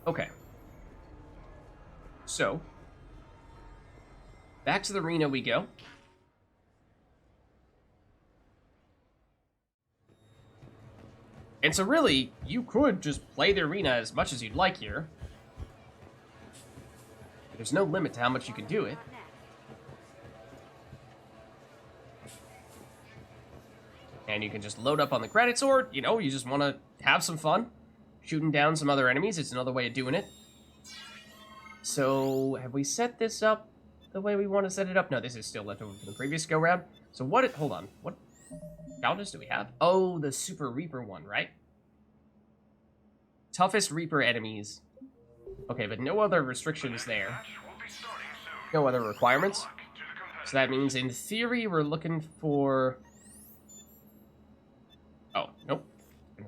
Okay. So, back to the arena we go. And so really, you could just play the arena as much as you'd like here. There's no limit to how much you can do it. And you can just load up on the credits, or, you know, you just want to have some fun shooting down some other enemies. It's another way of doing it. So, have we set this up the way we want to set it up? No, this is still left over from the previous go-round. So what... Hold on. What bounties do we have? Oh, the Super Reaper one, right? Toughest Reaper enemies. Okay, but no other restrictions there. No other requirements. So that means, in theory, we're looking for... Oh, nope.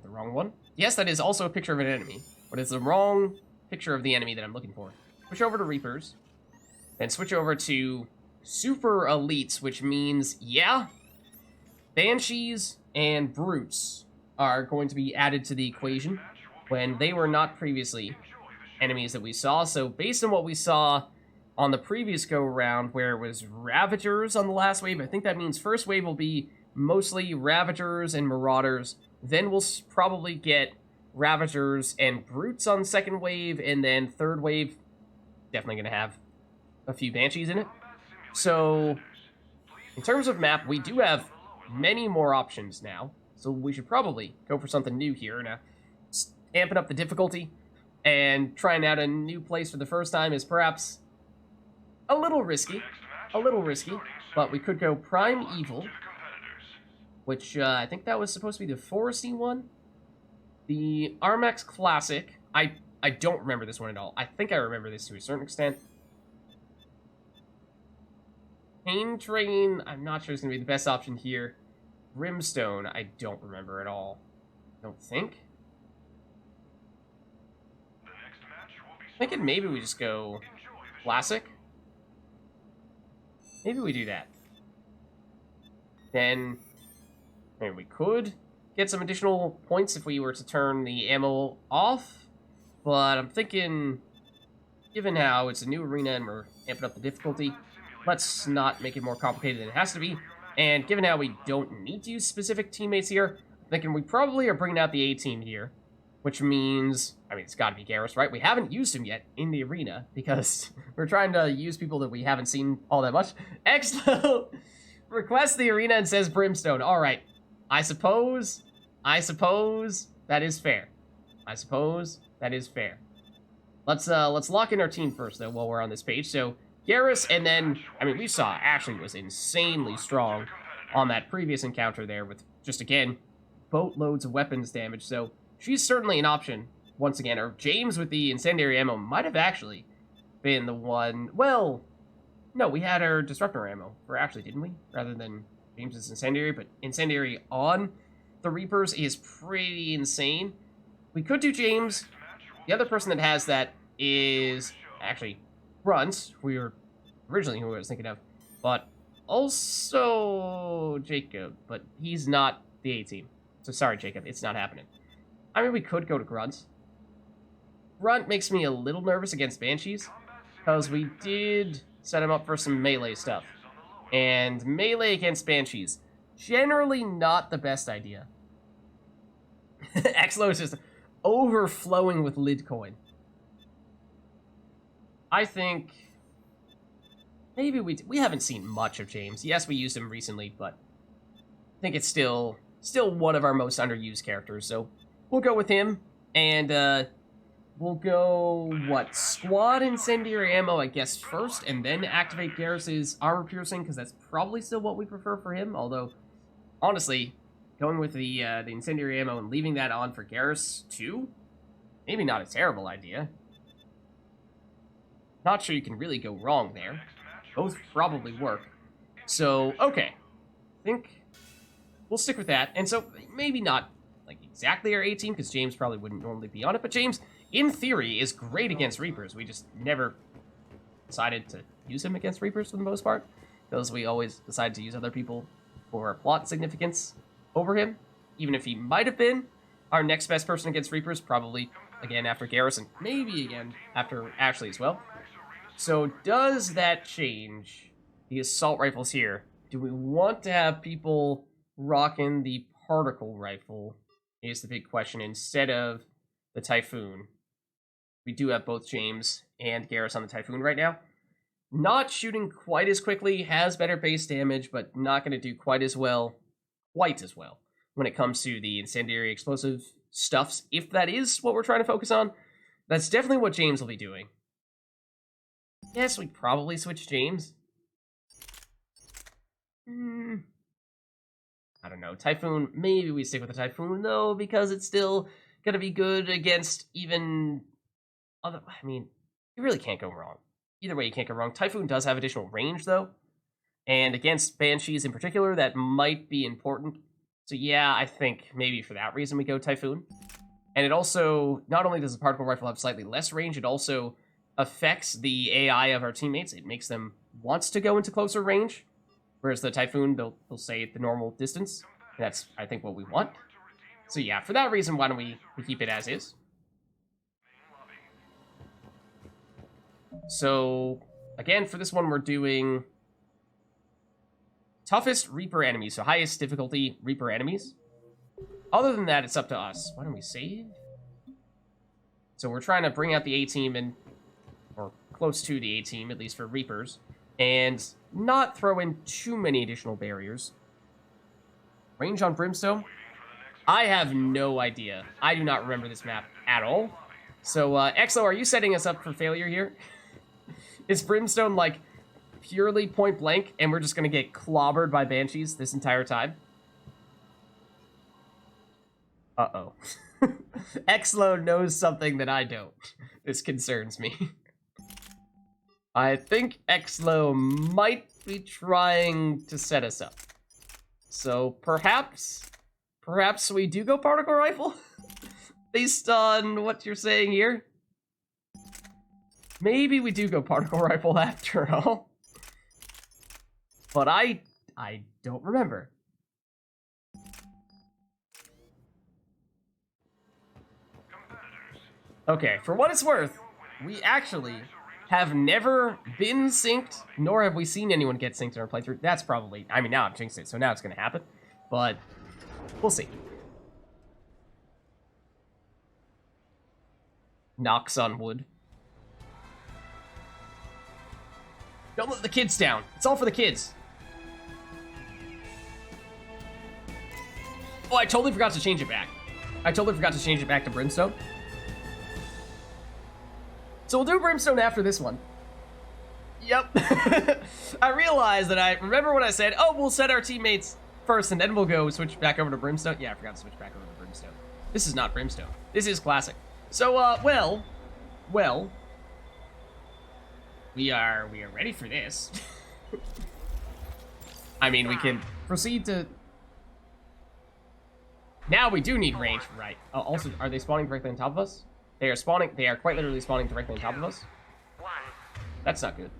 The wrong one. Yes, that is also a picture of an enemy, but it's the wrong picture of the enemy that I'm looking for. Switch over to Reapers, then switch over to Super Elites, which means, yeah, Banshees and Brutes are going to be added to the equation when they were not previously enemies that we saw. So based on what we saw on the previous go-around, where it was Ravagers on the last wave, I think that means first wave will be mostly Ravagers and Marauders. Then we'll probably get Ravagers and Brutes on second wave, and then third wave, definitely going to have a few Banshees in it. So, in terms of map, we do have many more options now, so we should probably go for something new here. Now, amping up the difficulty and trying out a new place for the first time is perhaps a little risky, but we could go Prime Evil, which I think that was supposed to be the foresty one. The Armax Classic, I don't remember this one at all. I think I remember this to a certain extent. Pain Train, I'm not sure it's going to be the best option here. Brimstone, I don't remember at all. Don't think. Thinking maybe we just go Classic. Maybe we do that. Then, maybe we could get some additional points if we were to turn the ammo off. But I'm thinking, given how it's a new arena and we're amping up the difficulty, let's not make it more complicated than it has to be. And given how we don't need to use specific teammates here, I'm thinking we probably are bringing out the A-team here. Which means, I mean, it's got to be Garrus, right? We haven't used him yet in the arena because we're trying to use people that we haven't seen all that much. Exlo requests the arena and says Brimstone. All right. I suppose that is fair. Let's lock in our team first, though, while we're on this page. So, Garrus, and then, I mean, we saw Ashley was insanely strong on that previous encounter there with, just again, boatloads of weapons damage. So, she's certainly an option, once again. Or James with the incendiary ammo might have actually been the one... Well, no, we had our disruptor ammo for Ashley, didn't we? Rather than James's incendiary, but incendiary on the Reapers is pretty insane. We could do James. The other person that has that is actually Brunt, we were originally who I was thinking of, but also Jacob, but he's not the A-team. So sorry, Jacob, it's not happening. I mean, we could go to Grunt. Grunt makes me a little nervous against Banshees, because we did set him up for some melee stuff. And melee against Banshees, generally not the best idea. Exlo is just overflowing with Lidcoin. I think maybe we haven't seen much of James. Yes, we used him recently, but I think it's still one of our most underused characters. So we'll go with him, and we'll go squad incendiary ammo, I guess, first, and then activate Garrus's armor piercing, because that's probably still what we prefer for him. Although, honestly, going with the incendiary ammo and leaving that on for Garrus too, maybe not a terrible idea. Not sure you can really go wrong there. Both probably work. So, okay. I think we'll stick with that. And so, maybe not like exactly our A-team, because James probably wouldn't normally be on it, but James, in theory, is great against Reapers. We just never decided to use him against Reapers for the most part, because we always decide to use other people for plot significance over him, even if he might have been our next best person against Reapers. Probably again after Garrison, maybe again after Ashley as well. So does that change the assault rifles here? Do we want to have people rocking the particle rifle is the big question instead of the Typhoon. We do have both James and Garrus on the Typhoon right now. Not shooting quite as quickly, has better base damage, but not going to do quite as well when it comes to the incendiary explosive stuffs. If that is what we're trying to focus on, that's definitely what James will be doing. Yes, we probably switch James. I don't know. Typhoon, maybe we stick with the Typhoon, though, because it's still going to be good against even other... I mean, you really can't go wrong. Either way, you can't go wrong. Typhoon does have additional range, though. And against Banshees in particular, that might be important. So yeah, I think maybe for that reason we go Typhoon. And it also, not only does the particle rifle have slightly less range, it also affects the AI of our teammates. It makes them want to go into closer range. Whereas the Typhoon, they'll stay at the normal distance. And that's, I think, what we want. So yeah, for that reason, why don't we keep it as is? So, again, for this one, we're doing toughest Reaper enemies. So highest difficulty Reaper enemies. Other than that, it's up to us. Why don't we save? So we're trying to bring out the A-team, and or close to the A-team, at least for Reapers. And not throw in too many additional barriers. Range on Brimstone? I have no idea. I do not remember this map at all. So, Exo, are you setting us up for failure here? Is Brimstone, like, purely point blank, and we're just gonna get clobbered by Banshees this entire time? Uh-oh. Exlo knows something that I don't. This concerns me. I think Exlo might be trying to set us up. So perhaps we do go particle rifle? Based on what you're saying here? Maybe we do go particle rifle after all. But I don't remember. Okay, for what it's worth, we actually have never been synced, nor have we seen anyone get synced in our playthrough. That's probably, I mean, now I've jinxed it, so now it's going to happen. But we'll see. Knocks on wood. Don't let the kids down. It's all for the kids. Oh, I totally forgot to change it back. I totally forgot to change it back to Brimstone. So we'll do Brimstone after this one. Yep. I realized that I remember when I said, oh, we'll set our teammates first and then we'll go switch back over to Brimstone. Yeah, I forgot to switch back over to Brimstone. This is not Brimstone. This is classic. So, well, we are ready for this. I mean, we can proceed to... Now we do need range, right? Oh, also, are they spawning directly on top of us? They are spawning, they are quite literally spawning directly on top of us. That's not good.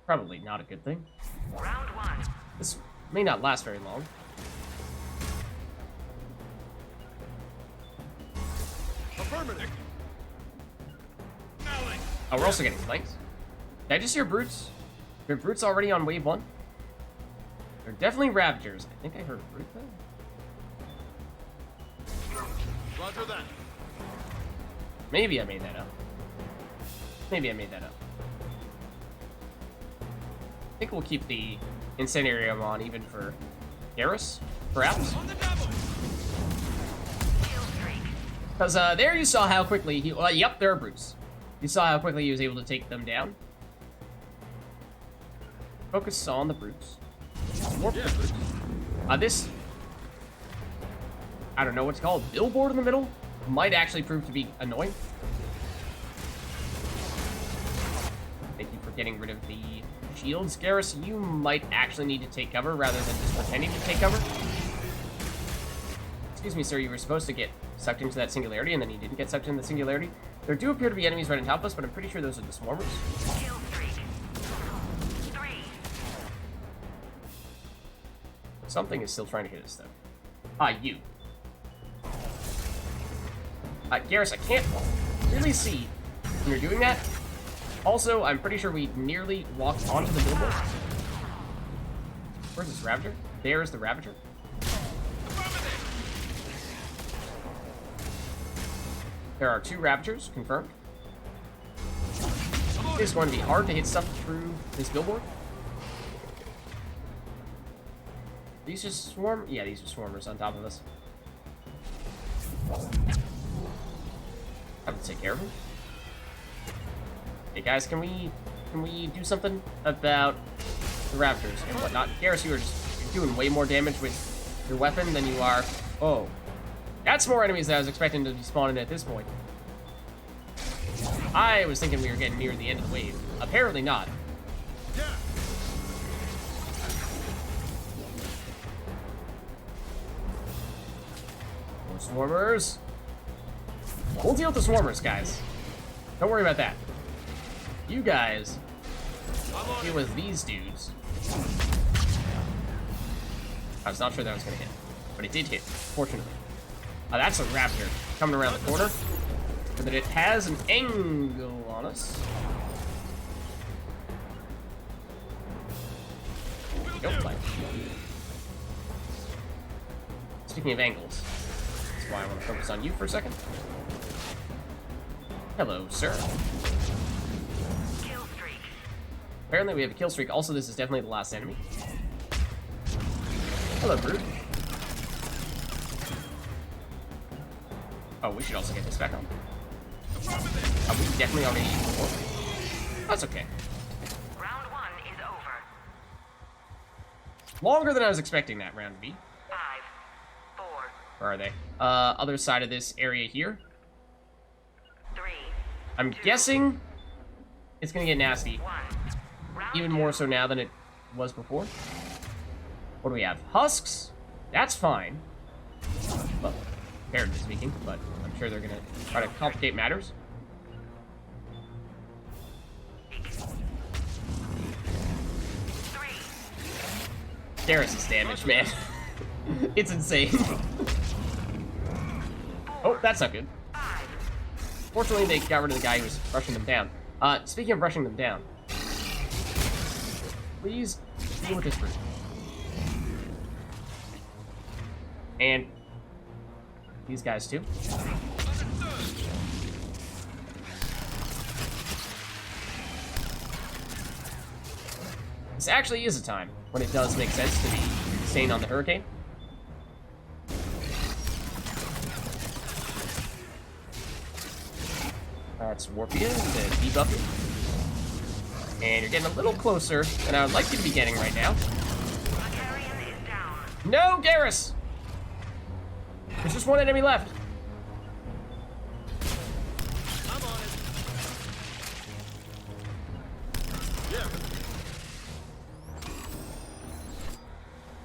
Probably not a good thing. Round one. This may not last very long. Affirmative. Oh, we're also getting flanked. Did I just hear brutes? Are brutes already on wave 1? They're definitely Ravagers. I think I heard a brute though. Roger that. Maybe I made that up. Maybe I made that up. I think we'll keep the Incendiarium on even for Garrus, perhaps. Because there you saw how quickly he... yep, there are brutes. You saw how quickly he was able to take them down. Focus on the brutes. More brutes. This... I don't know what's called. Billboard in the middle might actually prove to be annoying. Thank you for getting rid of the shields. Garrus, you might actually need to take cover rather than just pretending to take cover. Excuse me, sir, you were supposed to get sucked into that singularity and then you didn't get sucked into the singularity. There do appear to be enemies right on top of us, but I'm pretty sure those are the swarmers. Kill streak. 3. Something is still trying to hit us though. Ah, you. Garrus, I can't really see when you're doing that. Also, I'm pretty sure we nearly walked onto the billboard. Where's this Ravager? There's the Ravager. There are 2 Ravagers, confirmed. It's going to be hard to hit stuff through this billboard. These just swarm? Yeah, these are swarmers on top of us. I have to take care of them. Hey guys, can we do something about the Ravagers and whatnot? Garrus, you're doing way more damage with your weapon than you are. Oh. That's more enemies than I was expecting to be spawning at this point. I was thinking we were getting near the end of the wave. Apparently not. More swarmers. We'll deal with the swarmers, guys. Don't worry about that. You guys deal with these dudes. I was not sure that was going to hit, but it did hit, fortunately. That's a raptor coming around the corner, but that it has an angle on us. Go play. Speaking of angles, that's why I want to focus on you for a second. Hello, sir. Kill streak. Apparently we have a kill streak. Also, this is definitely the last enemy. Hello, Brute. Oh, we should also get this back on. Oh, we definitely already used before. That's okay. Round 1 is over. Longer than I was expecting that round to be. 5, 4, Where are they? Other side of this area here. 3, I'm guessing it's gonna get nasty. 1. Round Even 2. more so now than it was before. What do we have? Husks? That's fine. Well, comparatively speaking, but I'm sure they're gonna try to complicate matters. 3. Garrus' damage, man. It's insane. Oh, that's not good. 5. Fortunately, they got rid of the guy who was rushing them down. Speaking of rushing them down, please deal with this group. And these guys too. This actually is a time when it does make sense to be staying on the Hurricane. Let's warp you to debuff you. And you're getting a little closer than I would like you to be getting right now. Carrion is down. No, Garrus! There's just one enemy left. I'm on it. Yeah.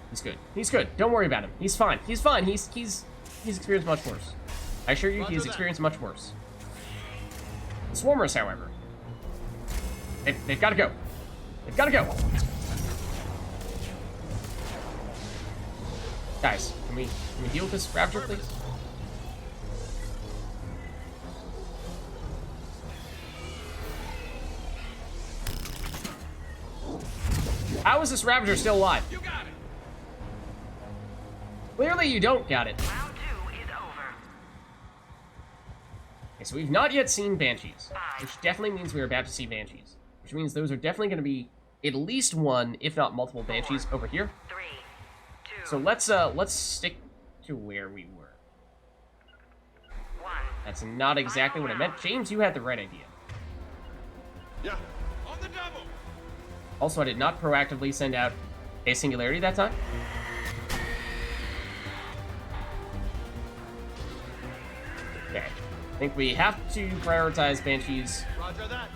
He's good. He's good. Don't worry about him. He's fine. He's fine. He's experienced much worse. I assure you, he's experienced much worse. The swarmers, however, they've got to go. They've got to go. Guys, can we deal with this raptor, please? How is this Ravager still alive? You got it. Clearly you don't got it. Round 2 is over. Okay, so we've not yet seen Banshees, which definitely means we're about to see Banshees. Which means those are definitely going to be at least one, if not multiple Banshees over here. 3, 2, So let's stick to where we were. 1. That's not exactly what I meant. James, you had the right idea. Yeah. On the double. Also, I did not proactively send out a singularity that time. Okay. I think we have to prioritize Banshees Roger that.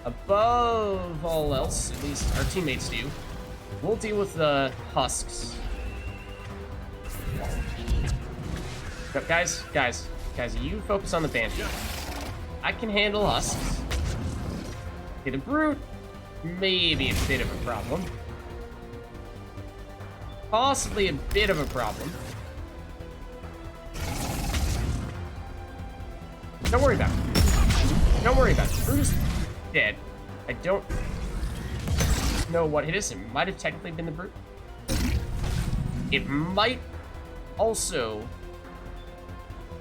above all else. At least our teammates do. We'll deal with the Husks. But guys, you focus on the Banshee. I can handle Husks. Get a Brute. Maybe a bit of a problem. Possibly a bit of a problem. Don't worry about it. Don't worry about it. Brute is dead. I don't know what hit us. It might have technically been the brute. It might also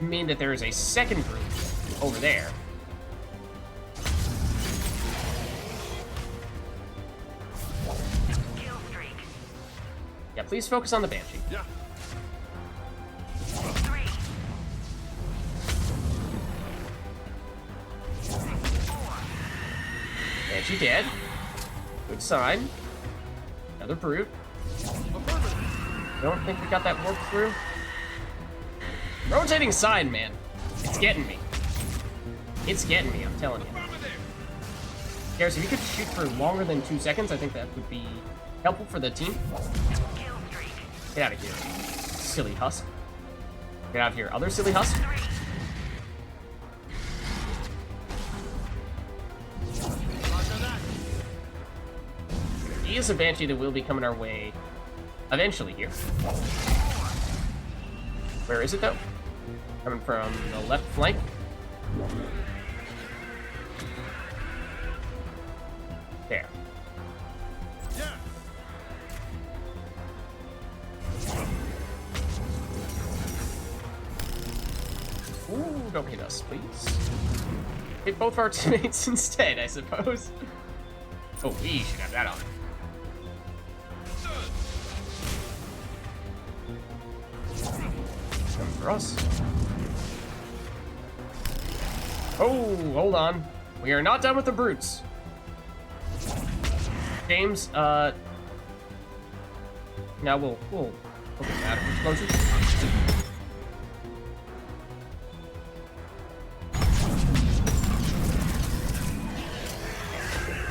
mean that there is a second brute over there. Kill streak. Yeah, please focus on the Banshee. Yeah. 3. 4. Banshee dead. Good sign. Another brute. Don't think we got that worked through. Rotating sign, man. It's getting me. It's getting me, I'm telling you. Garrus, if you could shoot for longer than 2 seconds, I think that would be helpful for the team. Kill streak. Get out of here. Silly husk. Get out of here. Other silly husk. 3. Roger that. He is a Banshee that will be coming our way eventually here. Where is it, though? Coming from the left flank. There. Yeah. Ooh, don't hit us, please. Hit both of our teammates instead, I suppose. Oh, we should have that on. Come for us. Oh, hold on. We are not done with the brutes. James, now we'll get out of explosives.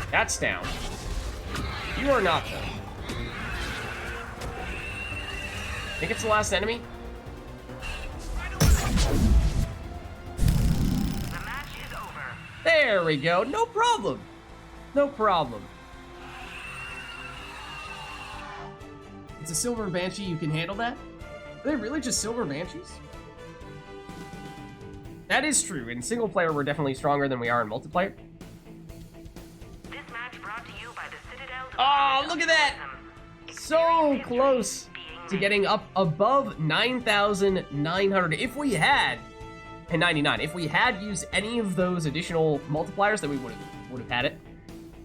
That's down. You are not, though. Think it's the last enemy? The match is over. There we go. No problem. No problem. It's a silver banshee. You can handle that? Are they really just silver banshees? That is true. In single player, we're definitely stronger than we are in multiplayer. This match brought to you by the Citadel. Oh, look at that! So close to getting up above 9,900. If we had, and 99, if we had used any of those additional multipliers, then we would have had it.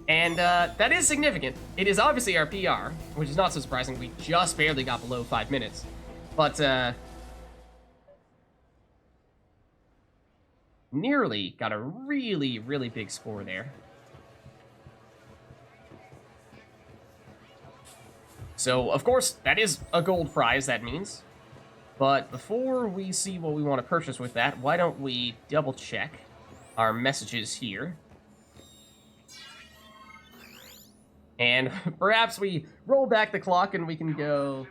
And that is significant. It is obviously our PR, which is not so surprising. We just barely got below 5 minutes. But nearly got a really, really big score there. So, of course, that is a gold prize, that means. But before we see what we want to purchase with that, why don't we double-check our messages here. And perhaps we roll back the clock and we can go...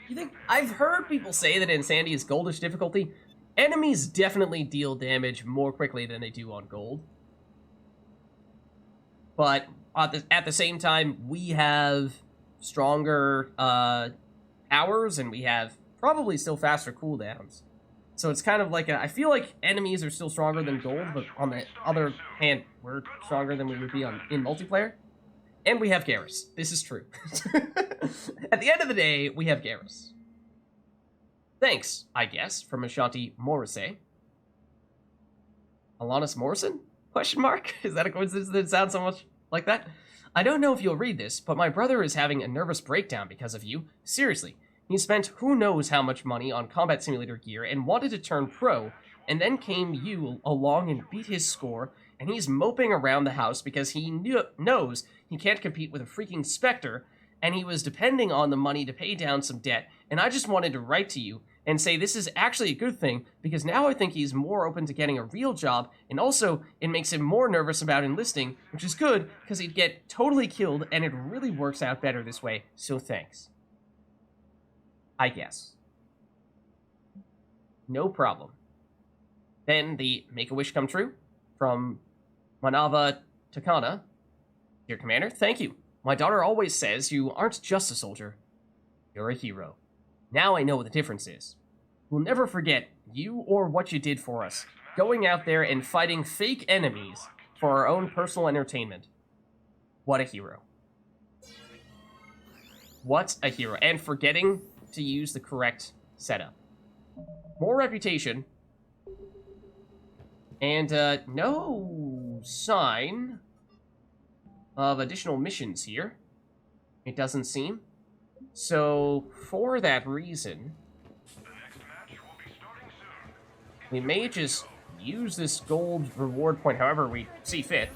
You think... I've heard people say that in Sandy's goldish difficulty, enemies definitely deal damage more quickly than they do on gold. But at the same time, we have stronger powers, and we have probably still faster cooldowns. So it's kind of like I feel like enemies are still stronger than gold, but on the other hand, we're stronger than we would be in multiplayer. And we have Garrus. This is true. At the end of the day, we have Garrus. Thanks, I guess, from Ashanti Morrissey. Alanis Morrison? Question mark? Is that a coincidence that it sounds so much like that? I don't know if you'll read this, but my brother is having a nervous breakdown because of you. Seriously. He spent who knows how much money on combat simulator gear and wanted to turn pro, and then came you along and beat his score, and he's moping around the house because he knows he can't compete with a freaking Spectre, and he was depending on the money to pay down some debt, and I just wanted to write to you and say this is actually a good thing, because now I think he's more open to getting a real job, and also it makes him more nervous about enlisting, which is good, because he'd get totally killed, and it really works out better this way, so thanks. I guess. No problem. Then the Make-A-Wish Come True from Manava Takana. Dear Commander, thank you. My daughter always says you aren't just a soldier, you're a hero. Now I know what the difference is. We'll never forget you or what you did for us. Going out there and fighting fake enemies for our own personal entertainment. What a hero. What a hero. And forgetting to use the correct setup. More reputation. And no sign of additional missions here. It doesn't seem. So, for that reason, we may just use this gold reward point however we see fit.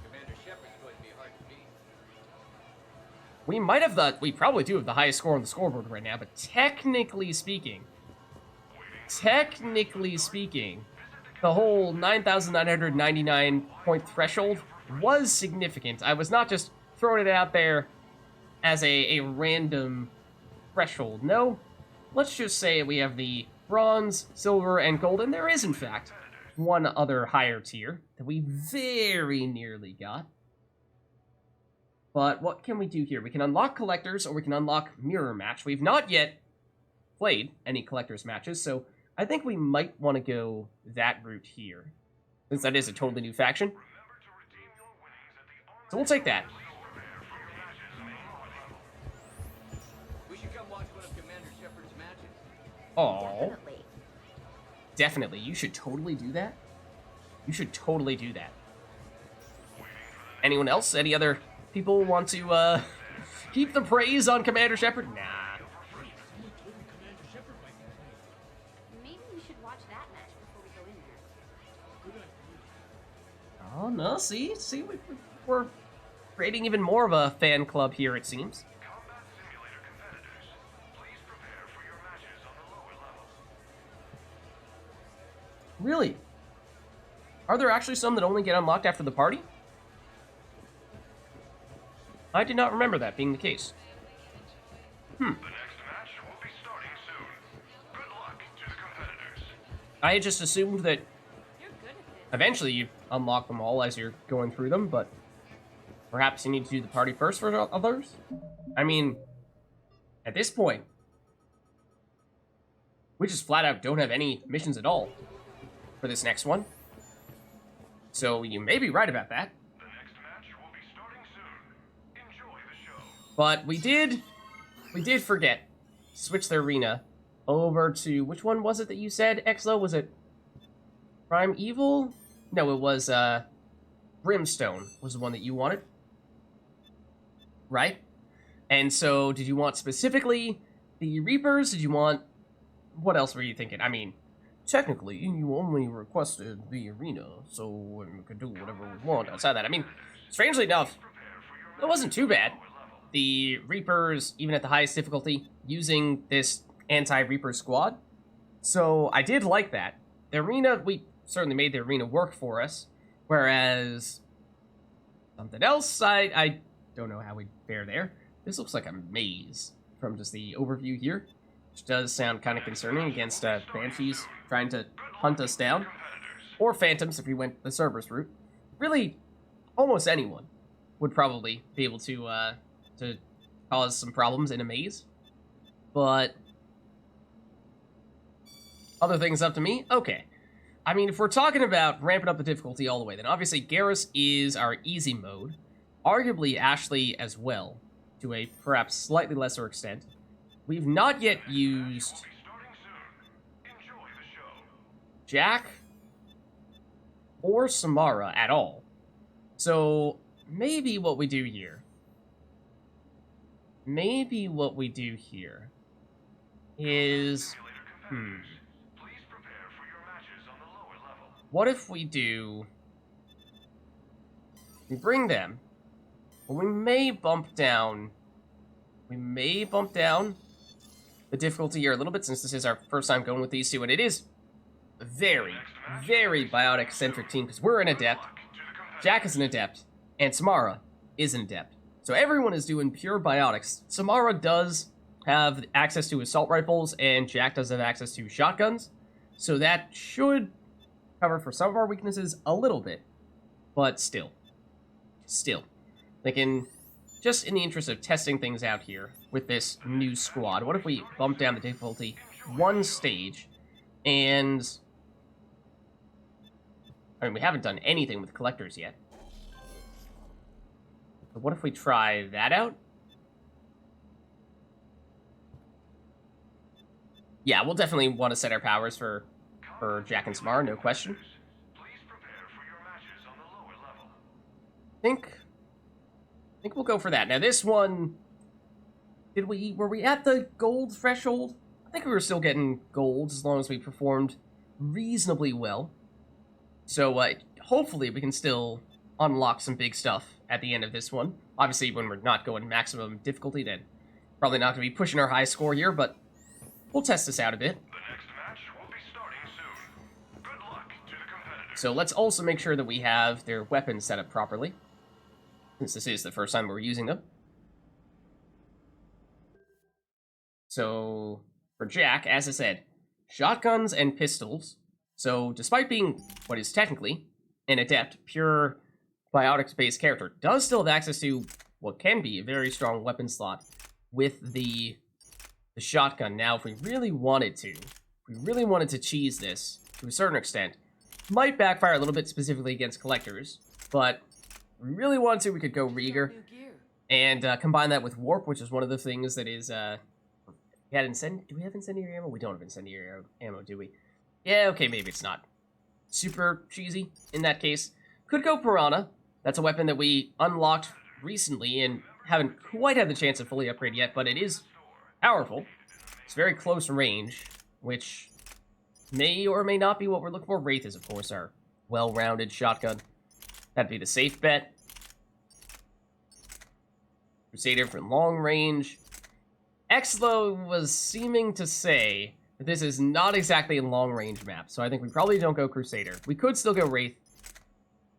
Commander Shepard's going to be hard to beat. We probably do have the highest score on the scoreboard right now, but technically speaking, the whole 9,999 point threshold was significant. I was not just throwing it out there as a random threshold. No, let's just say we have the bronze, silver, and gold, and there is, in fact, one other higher tier that we very nearly got. But what can we do here? We can unlock collectors, or we can unlock mirror match. We've not yet played any collectors matches, so I think we might want to go that route here, since that is a totally new faction. So we'll take that. We should come watch one of Commander Shepard's matches. Oh, definitely. You should totally do that. You should totally do that. Anyone else? Any other people want to keep the praise on Commander Shepard? Nah. Maybe we should watch that match before we go in there. Oh no! See, we're creating even more of a fan club here. It seems. Combat simulator competitors, please prepare for your matches on the lower level. Really? Are there actually some that only get unlocked after the party? I did not remember that being the case. The next match will be starting soon. Good luck to the competitors. I had just assumed that You're good at this. eventually you unlock them all as you're going through them, but perhaps you need to do the party first for others? I mean, at this point, we just flat out don't have any missions at all for this next one. So you may be right about that. The next match will be starting soon. Enjoy the show. But we did forget to switch the arena over to, which one was it that you said, Exlo? Was it Prime Evil? No, it was Brimstone was the one that you wanted. Right? And so did you want specifically the Reapers? Did you want, what else were you thinking? I mean, technically, you only requested the arena, so we could do whatever we want outside that. I mean, strangely enough, it wasn't too bad. The Reapers, even at the highest difficulty, using this anti-Reaper squad. So I did like that. The arena, we certainly made the arena work for us. Whereas something else, I don't know how we'd fare there. This looks like a maze from just the overview here, which does sound kind of concerning against Banshees trying to hunt us down. Or Phantoms if we went the Cerberus route. Really, almost anyone would probably be able to cause some problems in a maze. But other things up to me? Okay. I mean, if we're talking about ramping up the difficulty all the way, then obviously Garrus is our easy mode. Arguably Ashley as well, to a perhaps slightly lesser extent. We've not yet used Starting soon. Enjoy the show. Jack or Samara at all. So maybe what we do here is, Please prepare for your matches on the lower level. what if we bring them, but we may bump down the difficulty here a little bit, since this is our first time going with these two, and it is a very, very biotic-centric team, because we're an adept, Jack is an adept, and Samara is an adept. So everyone is doing pure biotics. Samara does have access to assault rifles, and Jack does have access to shotguns, so that should cover for some of our weaknesses a little bit, but still, thinking, just in the interest of testing things out here with this new squad, what if we bump down the difficulty one stage, and I mean, we haven't done anything with collectors yet. But what if we try that out? Yeah, we'll definitely want to set our powers for Jack and Samara, no question. Please prepare for your matches on the lower level. I think we'll go for that. Now this one, were we at the gold threshold? I think we were still getting gold as long as we performed reasonably well. So hopefully we can still unlock some big stuff at the end of this one. Obviously when we're not going maximum difficulty, then probably not going to be pushing our high score here, but we'll test this out a bit. The next match will be starting soon. Good luck to the competitors. So let's also make sure that we have their weapons set up properly, since this is the first time we're using them. So, for Jack, as I said, shotguns and pistols. So, despite being what is technically an adept, pure biotics-based character, does still have access to what can be a very strong weapon slot with the shotgun. Now, if we really wanted to cheese this to a certain extent, might backfire a little bit specifically against collectors, but if we really want to, we could go Rieger and combine that with Warp, which is one of the things that is do we have incendiary ammo? We don't have incendiary ammo, do we? Yeah, okay, maybe it's not super cheesy in that case. Could go Piranha. That's a weapon that we unlocked recently and haven't quite had the chance to fully upgrade yet, but it is powerful. It's very close range, which may or may not be what we're looking for. Wraith is, of course, our well-rounded shotgun. That'd be the safe bet. Crusader for long range. Exlo was seeming to say that this is not exactly a long-range map, so I think we probably don't go Crusader. We could still go Wraith.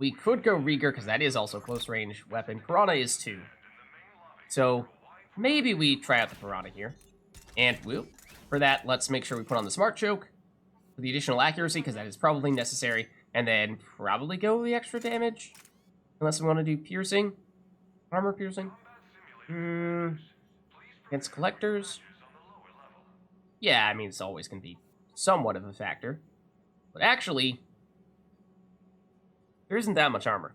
We could go Rieger, because that is also close-range weapon. Piranha is too. So maybe we try out the Piranha here. And for that, let's make sure we put on the Smart Choke for the additional accuracy, because that is probably necessary. And then probably go the extra damage, unless we want to do piercing. Armor piercing. Against collectors? Yeah, I mean, it's always going to be somewhat of a factor. But actually, there isn't that much armor,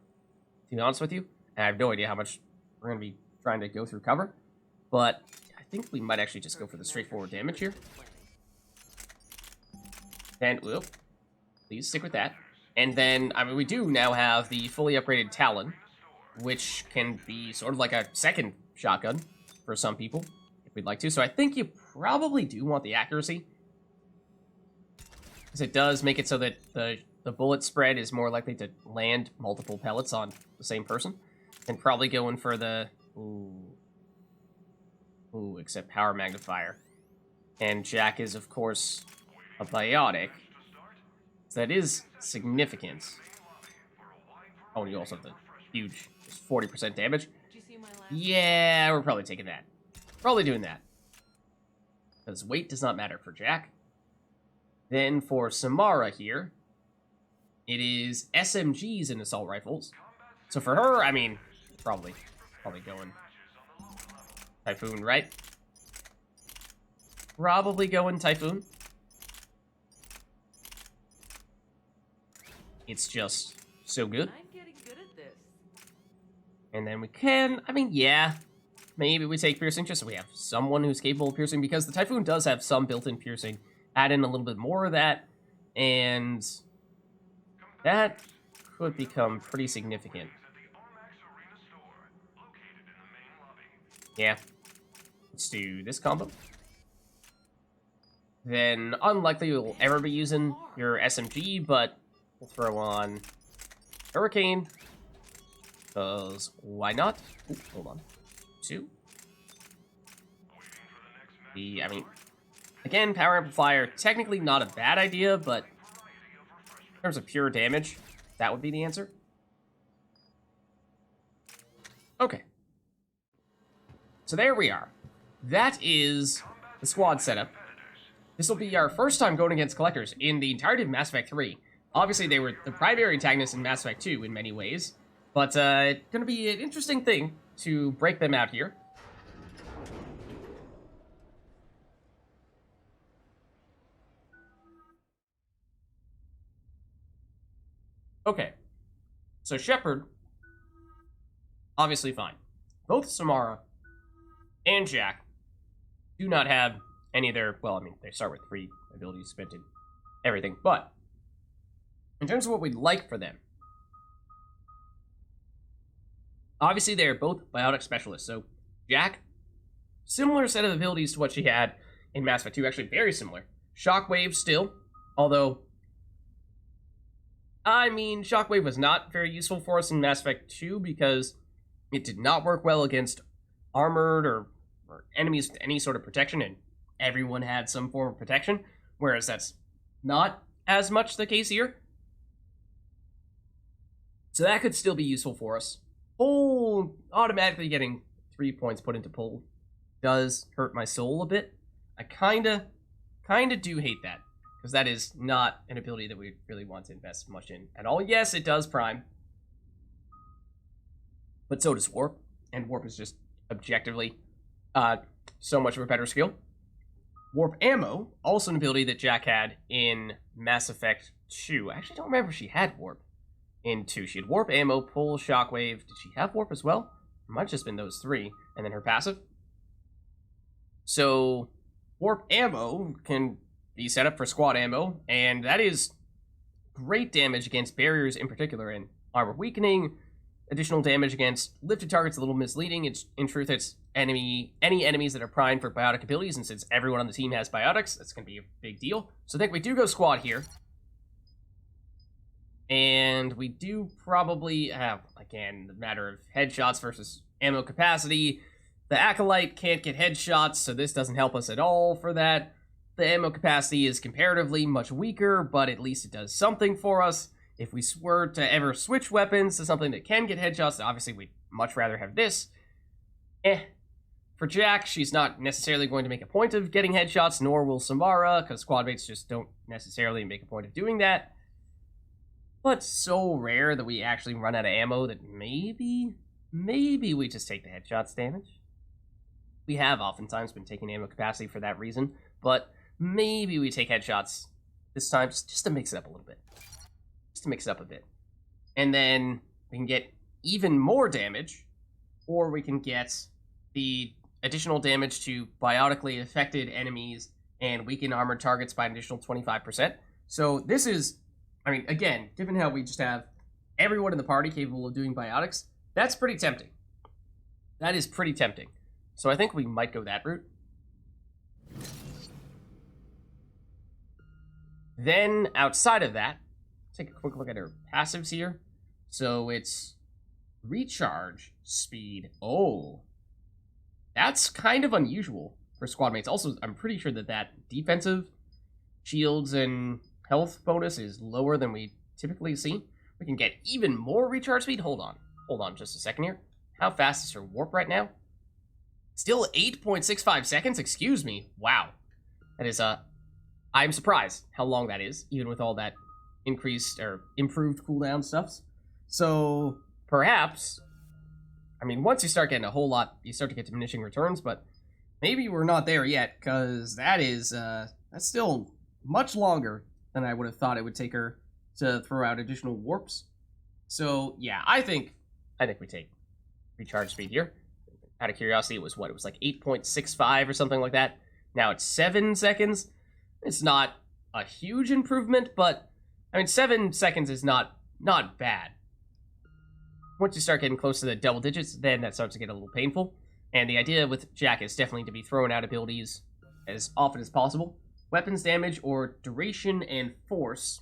to be honest with you. And I have no idea how much we're going to be trying to go through cover. But I think we might actually just go for the straightforward damage here. And, please stick with that. And then, I mean, we do now have the fully upgraded Talon, which can be sort of like a second shotgun for some people, if we'd like to. So I think you probably do want the accuracy, because it does make it so that the bullet spread is more likely to land multiple pellets on the same person. And probably going for the... Ooh, except power magnifier. And Jack is, of course, a biotic. So that is significant. Oh, and you also have the huge 40% damage. Yeah, we're probably taking that. Probably doing that. Because weight does not matter for Jack. Then for Samara here, it is SMGs and assault rifles. So for her, I mean, probably going Typhoon, right? Probably going Typhoon. It's just so good. I'm getting good at this. And then we can, I mean, yeah, maybe we take piercing just so we have someone who's capable of piercing, because the Typhoon does have some built-in piercing. Add in a little bit more of that, and that could become pretty significant. Yeah. Let's do this combo. Then, unlikely you'll ever be using your SMG, but we'll throw on Hurricane. Because why not? Ooh, hold on. 2. I mean, again, Power Amplifier, technically not a bad idea, but in terms of pure damage, that would be the answer. Okay. So there we are. That is the squad setup. This will be our first time going against collectors in the entirety of Mass Effect 3. Obviously, they were the primary antagonists in Mass Effect 2 in many ways, but it's going to be an interesting thing to break them out here. Okay. So Shepard, obviously fine. Both Samara and Jack do not have any of their, well, I mean, they start with 3 abilities spent in everything, but in terms of what we'd like for them, obviously they're both biotic specialists. So Jack, similar set of abilities to what she had in Mass Effect 2, actually very similar. Shockwave still, although, I mean, Shockwave was not very useful for us in Mass Effect 2 because it did not work well against armored or enemies with any sort of protection, and everyone had some form of protection, whereas that's not as much the case here. So that could still be useful for us. Pull, automatically getting 3 points put into pull does hurt my soul a bit. I kinda do hate that, because that is not an ability that we really want to invest much in at all. Yes, it does prime, but so does warp, and warp is just objectively so much of a better skill. Warp ammo, also an ability that Jack had in Mass Effect 2. I actually don't remember if she had warp in 2. She had warp ammo, pull, shockwave. Did she have warp as well? It might have just been those 3, and then her passive. So warp ammo can be set up for squad ammo, and that is great damage against barriers in particular, and armor weakening, additional damage against lifted targets, a little misleading. It's, in truth, it's any enemies that are primed for biotic abilities, and since everyone on the team has biotics, that's going to be a big deal. So I think we do go squad here. And we do probably have, again, the matter of headshots versus ammo capacity. The Acolyte can't get headshots, so this doesn't help us at all for that. The ammo capacity is comparatively much weaker, but at least it does something for us. If we were to ever switch weapons to something that can get headshots, obviously we'd much rather have this. For Jack, she's not necessarily going to make a point of getting headshots, nor will Samara, because squad mates just don't necessarily make a point of doing that. But so rare that we actually run out of ammo that maybe we just take the headshots damage. We have oftentimes been taking ammo capacity for that reason, but maybe we take headshots this time just to mix it up a little bit. Just to mix it up a bit. And then we can get even more damage, or we can get the additional damage to biotically affected enemies and weaken armored targets by an additional 25%. So this is, I mean, again, given how we just have everyone in the party capable of doing biotics, that's pretty tempting. That is pretty tempting. So I think we might go that route. Then, outside of that, take a quick look at her passives here. So it's recharge speed. Oh, that's kind of unusual for squad mates. Also, I'm pretty sure that defensive shields and health bonus is lower than we typically see. We can get even more recharge speed. Hold on just a second here. How fast is her warp right now? Still 8.65 seconds? Excuse me. Wow. That is, I'm surprised how long that is, even with all that increased or improved cooldown stuffs. So, perhaps, I mean, once you start getting a whole lot, you start to get diminishing returns, but maybe we're not there yet, because that is, that's still much longer than I would have thought it would take her to throw out additional warps. So, yeah, I think we take recharge speed here. Out of curiosity, it was what? It was like 8.65 or something like that. Now it's 7 seconds. It's not a huge improvement, but, I mean, 7 seconds is not bad. Once you start getting close to the double digits, then that starts to get a little painful. And the idea with Jack is definitely to be throwing out abilities as often as possible. Weapons damage or duration and force.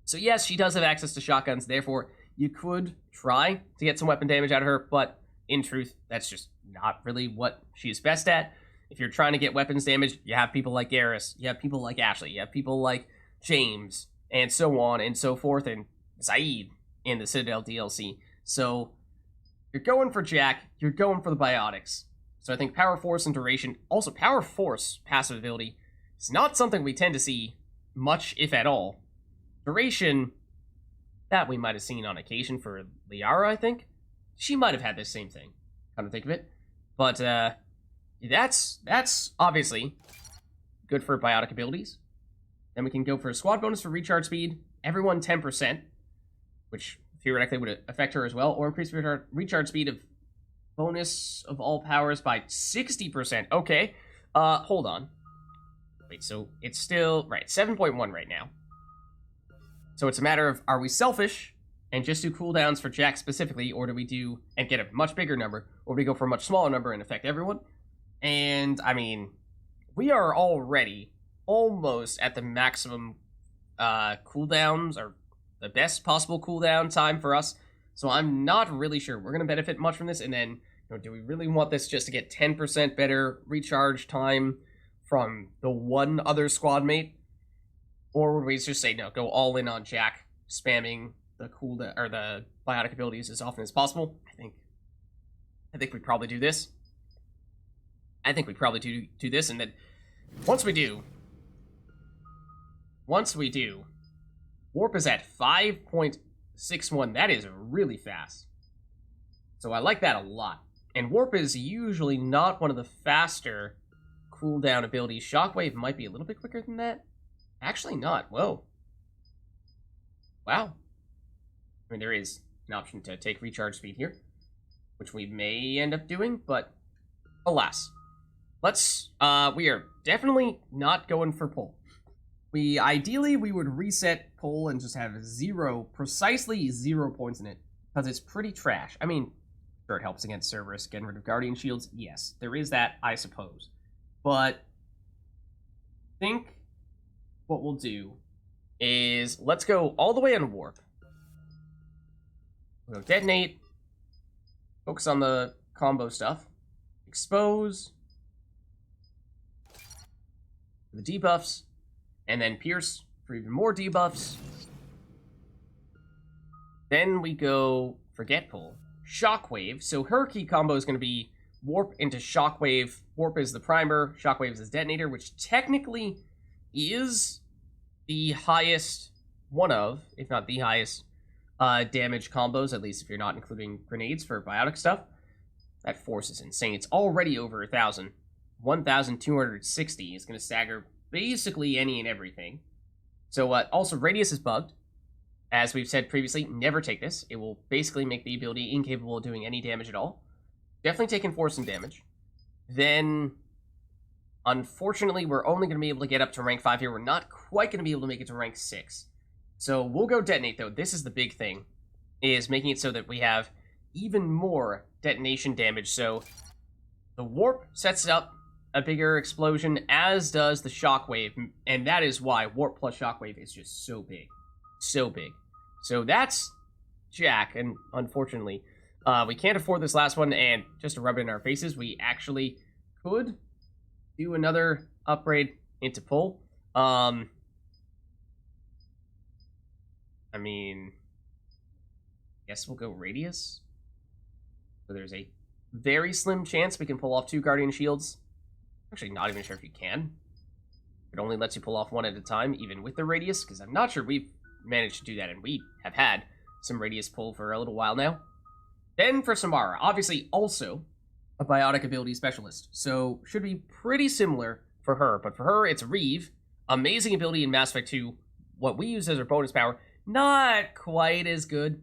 So yes, she does have access to shotguns, therefore you could try to get some weapon damage out of her, but in truth, that's just not really what she's best at. If you're trying to get weapons damage, you have people like Garrus, you have people like Ashley, you have people like James, and so on and so forth, and Zaid in the Citadel DLC. So you're going for Jack, you're going for the biotics. So I think power, force, and duration. Also, power, force passive ability is not something we tend to see much, if at all. Duration, that we might have seen on occasion for Liara, I think. She might have had this same thing, come to think of it. But that's obviously good for biotic abilities. Then we can go for a squad bonus for recharge speed. Everyone 10%. which theoretically would affect her as well, or increase recharge speed of bonus of all powers by 60%. Okay, hold on. Wait, so it's still, right, 7.1 right now. So it's a matter of, are we selfish and just do cooldowns for Jack specifically, or do we do, and get a much bigger number, or do we go for a much smaller number and affect everyone? And, I mean, we are already almost at the maximum cooldowns, or the best possible cooldown time for us, so I'm not really sure we're going to benefit much from this. And then, do we really want this just to get 10% better recharge time from the one other squad mate? Or would we just say, no, go all in on Jack, spamming the cooldown, or the biotic abilities as often as possible? I think we'd probably do this. I think we'd probably do this, and then once we do, warp is at 5.61. That is really fast. So I like that a lot. And warp is usually not one of the faster cooldown abilities. Shockwave might be a little bit quicker than that. Actually not. Whoa. Wow. I mean, there is an option to take recharge speed here, which we may end up doing, but alas. We are definitely not going for pull. Ideally, we would reset pull and just have precisely 0 points in it, because it's pretty trash. I mean, sure, it helps against Cerberus, getting rid of Guardian Shields. Yes, there is that, I suppose. But I think what we'll do is, let's go all the way on warp. We'll go detonate, focus on the combo stuff, expose, the debuffs, and then pierce for even more debuffs. Then we go forget pull, shockwave. So her key combo is going to be warp into shockwave. Warp is the primer, shockwave is the detonator, which technically is the highest, one of, if not the highest, damage combos, at least if you're not including grenades for biotic stuff. That force is insane. It's already over 1,000. 1,260 is going to stagger basically any and everything. So also radius is bugged. As we've said previously, never take this. It will basically make the ability incapable of doing any damage at all. Definitely taking force and damage. Then, unfortunately, we're only going to be able to get up to rank 5 here. We're not quite going to be able to make it to rank 6. So we'll go detonate, though. This is the big thing, is making it so that we have even more detonation damage. So the warp sets up a bigger explosion, as does the shockwave, and that is why warp plus shockwave is just so big. So big. So that's Jack, and unfortunately, we can't afford this last one, and just to rub it in our faces, we actually could do another upgrade into pull. I mean, guess we'll go radius. So there's a very slim chance we can pull off 2 Guardian Shields. Actually, not even sure if you can. It only lets you pull off 1 at a time, even with the radius, because I'm not sure we've managed to do that, and we have had some radius pull for a little while now. Then for Samara, obviously also a biotic ability specialist, so should be pretty similar for her, but for her, it's Reeve, amazing ability in Mass Effect 2, what we use as our bonus power, not quite as good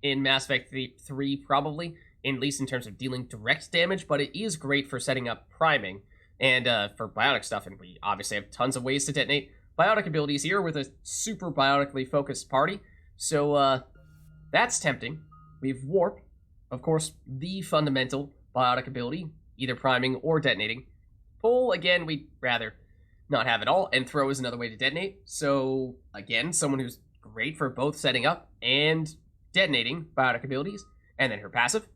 in Mass Effect 3 probably, at least in terms of dealing direct damage, but it is great for setting up priming, and for biotic stuff, and we obviously have tons of ways to detonate biotic abilities here with a super biotically focused party, so that's tempting. We have Warp, of course, the fundamental biotic ability, either priming or detonating. Pull, again, we'd rather not have it all, and Throw is another way to detonate, so again, someone who's great for both setting up and detonating biotic abilities, and then her passive.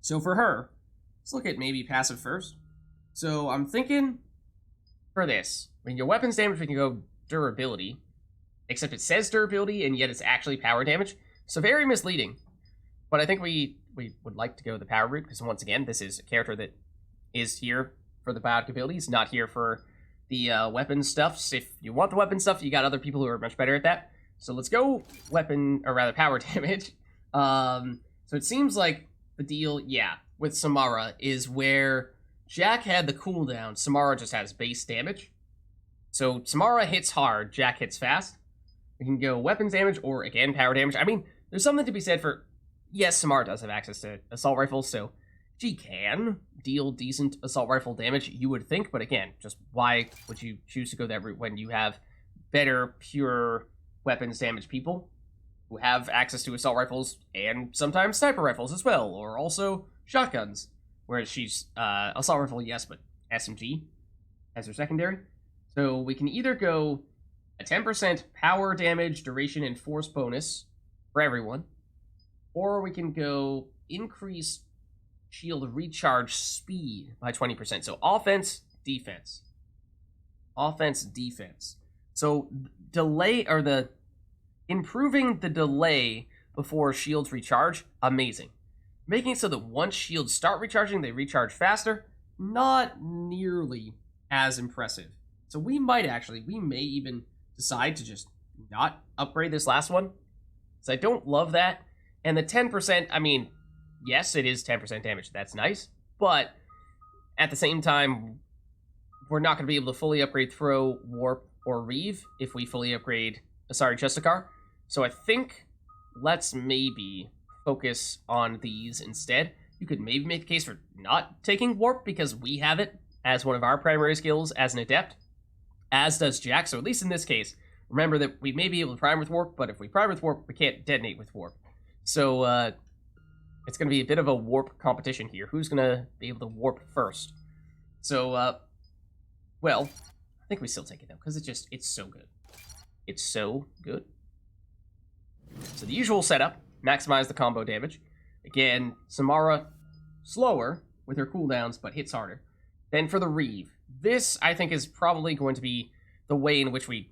So for her, let's look at maybe passive first. So I'm thinking for this, we can go weapons damage, we can go durability, except it says durability and yet it's actually power damage. So very misleading. But I think we would like to go the power route, because once again, this is a character that is here for the biotic abilities, not here for the weapon stuff. If you want the weapon stuff, you got other people who are much better at that. So let's go weapon, or rather power damage. So it seems like the deal, yeah, with Samara is where Jack had the cooldown, Samara just has base damage. So Samara hits hard, Jack hits fast. We can go weapons damage or, again, power damage. I mean, there's something to be said for, yes, Samara does have access to assault rifles, so she can deal decent assault rifle damage, you would think, but again, just why would you choose to go that route when you have better, pure weapons damage people who have access to assault rifles and sometimes sniper rifles as well, or also shotguns, whereas she's assault rifle, yes, but SMG as her secondary. So we can either go a 10% power damage, duration, and force bonus for everyone, or we can go increase shield recharge speed by 20%. So offense, defense. Offense, defense. So delay, or the improving the delay before shields recharge, amazing. Making it so that once shields start recharging, they recharge faster, not nearly as impressive. So we may even decide to just not upgrade this last one. So I don't love that. And the 10%, I mean, yes, it is 10% damage. That's nice. But at the same time, we're not going to be able to fully upgrade Throw, Warp, or Reeve if we fully upgrade Asari Justicar. So I think let's maybe focus on these instead. You could maybe make the case for not taking Warp because we have it as one of our primary skills as an Adept, as does Jack. So at least in this case, remember that we may be able to prime with Warp, but if we prime with Warp, we can't detonate with Warp. So it's going to be a bit of a Warp competition here. Who's going to be able to Warp first? So, well, I think we still take it though, because it's so good. It's so good. So the usual setup, maximize the combo damage. Again, Samara, slower with her cooldowns, but hits harder. Then for the Reeve, this I think is probably going to be the way in which we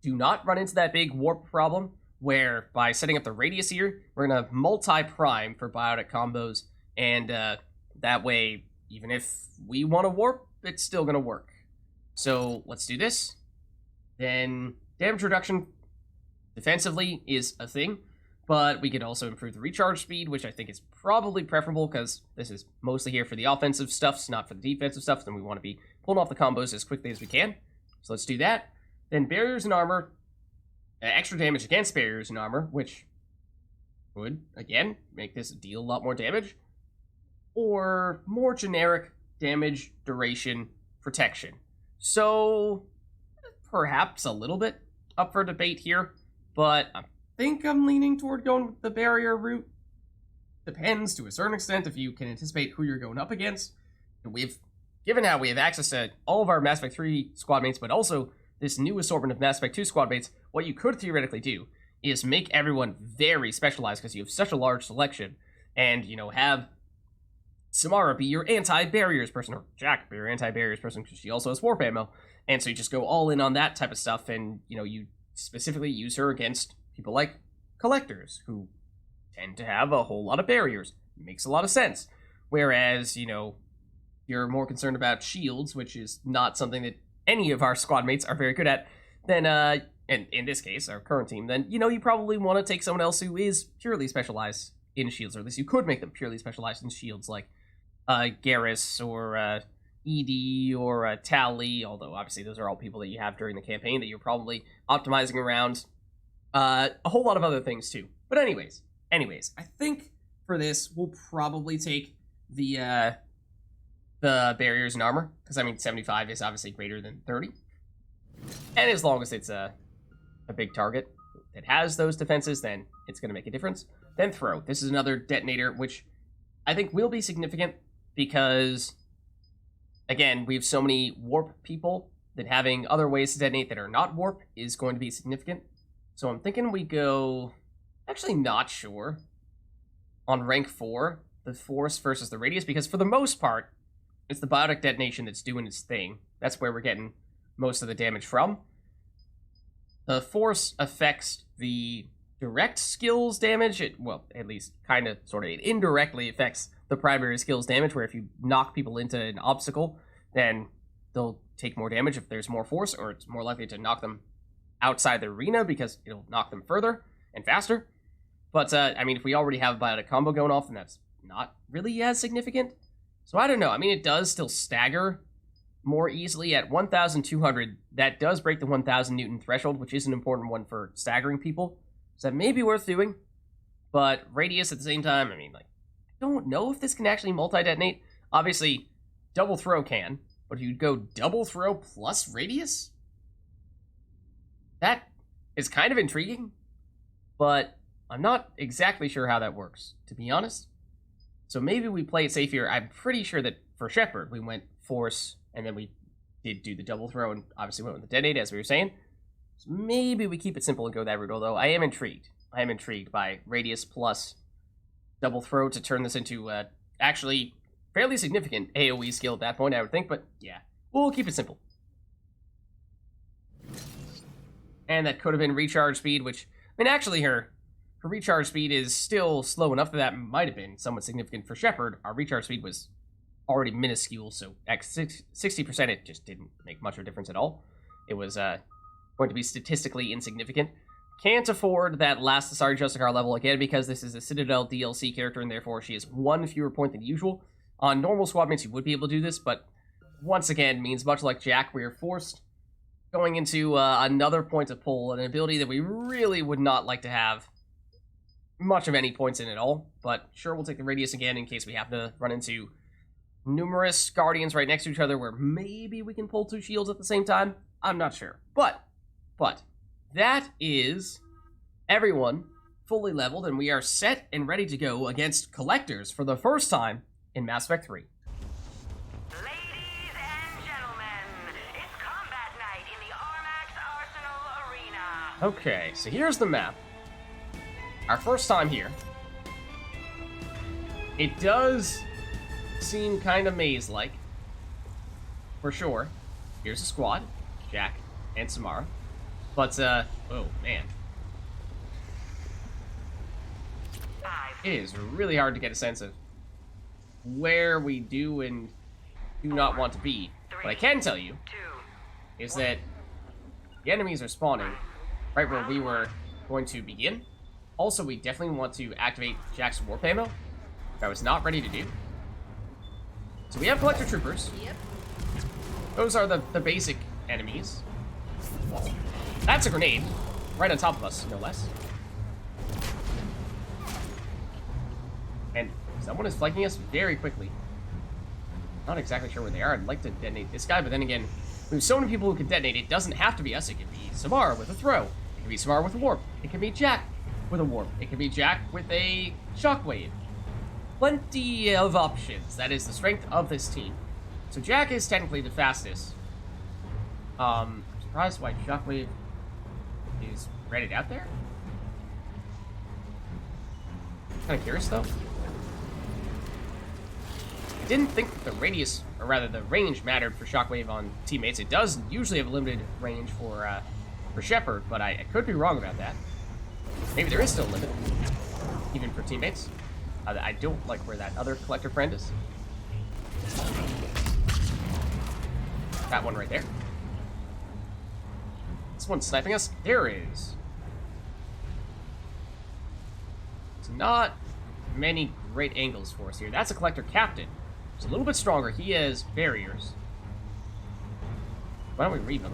do not run into that big warp problem, where by setting up the radius here, we're going to multi-prime for biotic combos, and that way, even if we want to warp, it's still going to work. So let's do this. Then damage reduction defensively is a thing, but we could also improve the recharge speed, which I think is probably preferable because this is mostly here for the offensive stuffs, not for the defensive stuff, and we want to be pulling off the combos as quickly as we can. So let's do that. Then barriers and armor, extra damage against barriers and armor, which would, again, make this deal a lot more damage. Or more generic damage, duration, protection. So, perhaps a little bit up for debate here, but I think I'm leaning toward going with the barrier route. Depends to a certain extent if you can anticipate who you're going up against. Given how we have access to all of our Mass Effect 3 squad mates, but also this new assortment of Mass Effect 2 squad mates, what you could theoretically do is make everyone very specialized because you have such a large selection, and, have Samara be your anti-barriers person, or Jack be your anti-barriers person because she also has warp ammo, and so you just go all in on that type of stuff, and, you specifically use her against people like collectors, who tend to have a whole lot of barriers. It makes a lot of sense. Whereas, you're more concerned about shields, which is not something that any of our squad mates are very good at, then, and in this case, our current team, then, you probably want to take someone else who is purely specialized in shields, or at least you could make them purely specialized in shields, like Garrus, or ED, or Tally, although obviously those are all people that you have during the campaign that you're probably optimizing around a whole lot of other things too. But anyways, I think for this, we'll probably take the barriers and armor, because, 75 is obviously greater than 30. And as long as it's a big target that has those defenses, then it's going to make a difference. Then throw. This is another detonator, which I think will be significant because, again, we have so many warp people that having other ways to detonate that are not warp is going to be significant. So I'm thinking we go, actually not sure, on rank 4, the force versus the radius, because for the most part, it's the biotic detonation that's doing its thing. That's where we're getting most of the damage from. The force affects the direct skills damage. At least kind of, sort of, it indirectly affects the primary skills damage, where if you knock people into an obstacle, then they'll take more damage if there's more force, or it's more likely to knock them outside the arena because it'll knock them further and faster. But, if we already have a biotic combo going off, then that's not really as significant. So I don't know. It does still stagger more easily at 1,200. That does break the 1,000 Newton threshold, which is an important one for staggering people. So that may be worth doing. But radius at the same time, I mean, like, I don't know if this can actually multi-detonate. Obviously, double throw can. But if you go double throw plus radius? That is kind of intriguing. But I'm not exactly sure how that works, to be honest. So maybe we play it safe here. I'm pretty sure that for Shepard, we went force, and then we did do the double throw, and obviously went with the detonate, as we were saying. So maybe we keep it simple and go that route, although I am intrigued. I am intrigued by radius plus double throw to turn this into actually fairly significant AoE skill at that point, I would think, but yeah, we'll keep it simple. And that could have been recharge speed, which, I mean, actually her recharge speed is still slow enough that might have been somewhat significant for Shepard. Our recharge speed was already minuscule, so at 60% it just didn't make much of a difference at all. It was going to be statistically insignificant. Can't afford that last Asari Justicar level again because this is a Citadel DLC character and therefore she has one fewer point than usual. On normal squad mates you would be able to do this, but once again means much like Jack, we are forced going into another point of pull, an ability that we really would not like to have much of any points in at all, but sure, we'll take the radius again in case we happen to run into numerous guardians right next to each other where maybe we can pull two shields at the same time. I'm not sure. But that is everyone fully leveled, and we are set and ready to go against collectors for the first time in Mass Effect 3. Ladies and gentlemen, it's combat night in the Armax Arsenal Arena. Okay, so here's the map. Our first time here. It does seem kind of maze-like, for sure. Here's a squad, Jack and Samara. But, oh, man. It is really hard to get a sense of where we do and do not want to be. What I can tell you is that the enemies are spawning right where we were going to begin. Also, we definitely want to activate Jack's warp ammo, which I was not ready to do. So we have collector troopers. Yep. Those are the basic enemies. That's a grenade, right on top of us, no less. And someone is flanking us very quickly. Not exactly sure where they are. I'd like to detonate this guy, but then again, we have so many people who can detonate. It doesn't have to be us. It could be Samara with a throw. It could be Samara with a warp. It could be Jack with a warp. It could be Jack with a shockwave. Plenty of options. That is the strength of this team. So Jack is technically the fastest. Surprised why shockwave is redded out there. Kind of curious though. I didn't think that the radius, or rather the range, mattered for shockwave on teammates. It does usually have a limited range for Shepard, but I could be wrong about that. Maybe there is still a limit, even for teammates. I don't like where that other collector friend is. That one right there. This one's sniping us. There is. It's not many great angles for us here. That's a collector captain. He's a little bit stronger. He has barriers. Why don't we read them?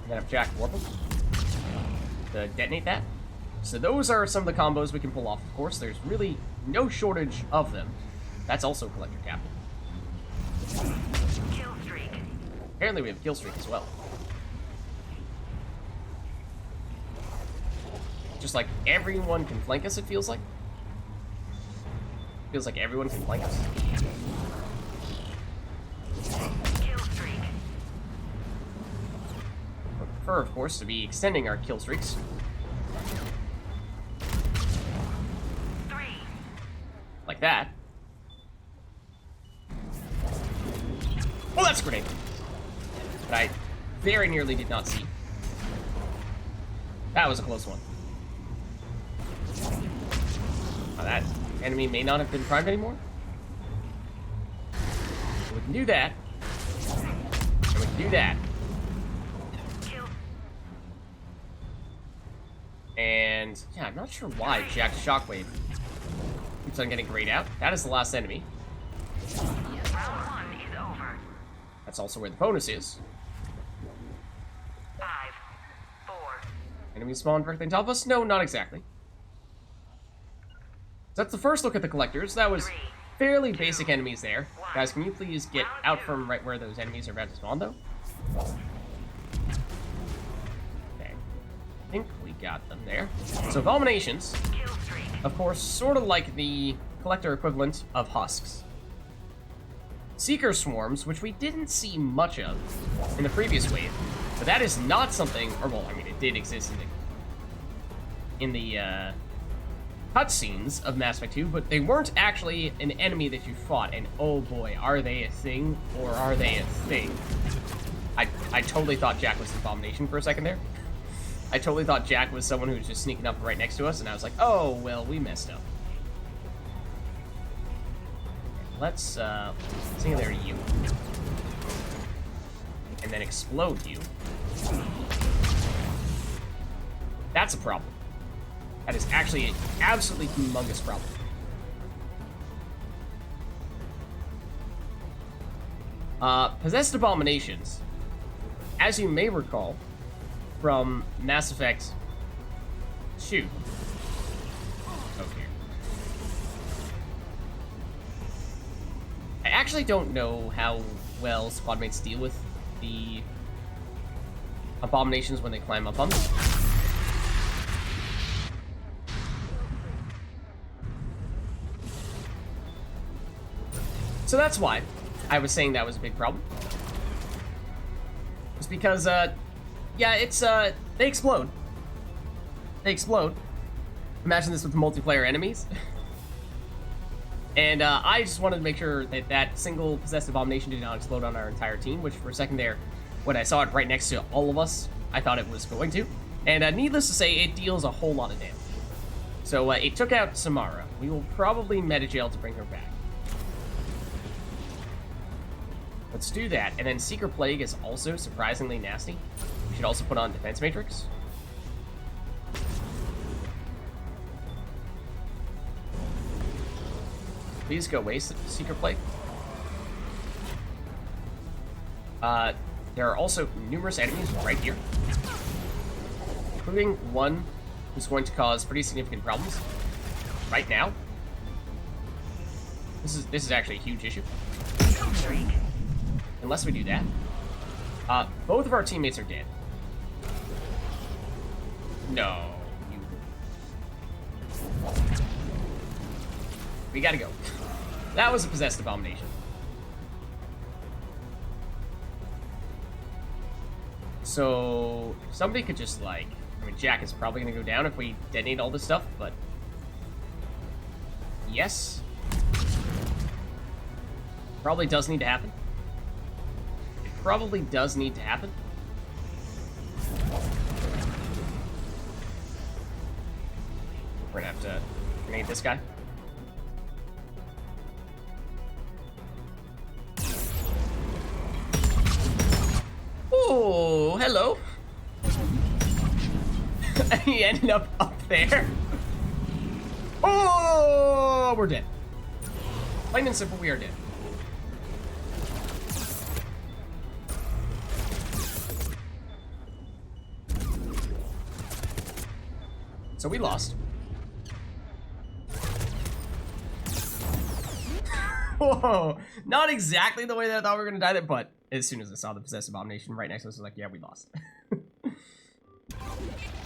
And then have Jack warp them to detonate that. So those are some of the combos we can pull off, of course. There's really no shortage of them. That's also collector captain. Kill streak. Apparently we have kill streak as well. Just like everyone can flank us, it feels like. Feels like everyone can flank us. Kill streak. I prefer, of course, to be extending our kill streaks. 3. Like that. Oh, that's a grenade. That I very nearly did not see. That was a close one. Oh, that enemy may not have been primed anymore. We can do that. And we can do that. Kill. And yeah, I'm not sure why Jack's shockwave keeps on getting grayed out. That is the last enemy. Round 1 is over. That's also where the bonus is. 5, 4, Enemies spawn directly on top of us? No, not exactly. So that's the first look at the collectors. That was fairly basic enemies there. Guys, can you please get out from right where those enemies are about to spawn, though? Okay. I think we got them there. So abominations, kill streak. of course, sort of like the collector equivalent of husks. Seeker swarms, which we didn't see much of in the previous wave, but that is not something, or well, I mean, it did exist in the cutscenes of Mass Effect 2, but they weren't actually an enemy that you fought, and oh boy, are they a thing, or are they a thing? I totally thought Jack was an abomination for a second there. I totally thought Jack was someone who was just sneaking up right next to us, and I was like, oh, well, we messed up. Let's see there you. And then explode you. That's a problem. That is actually an absolutely humongous problem. Possessed abominations, as you may recall from Mass Effect 2. Okay. I actually don't know how well squad mates deal with the abominations when they climb up on them. So that's why I was saying that was a big problem. It's because, yeah, it's, they explode. They explode. Imagine this with multiplayer enemies. And, I just wanted to make sure that that single possessed abomination did not explode on our entire team, which for a second there, when I saw it right next to all of us, I thought it was going to. And, needless to say, it deals a whole lot of damage. So, it took out Samara. We will probably meta-jail to bring her back. Let's do that, and then Seeker Plague is also surprisingly nasty. We should also put on Defense Matrix. Please go away, Seeker Plague. There are also numerous enemies right here, including one who's going to cause pretty significant problems right now. This is actually a huge issue. Kill streak. Unless we do that. Both of our teammates are dead. No. We gotta go. That was a possessed abomination. So, somebody could just, like... I mean, Jack is probably gonna go down if we detonate all this stuff, but... Yes. Probably does need to happen. Probably does need to happen. We're gonna have to grenade this guy. Oh, hello. He ended up there. Oh, we're dead. Plain and simple, we are dead. So we lost. Whoa, not exactly the way that I thought we were gonna die there, but as soon as I saw the possessed abomination right next to us, I was like, yeah, we lost.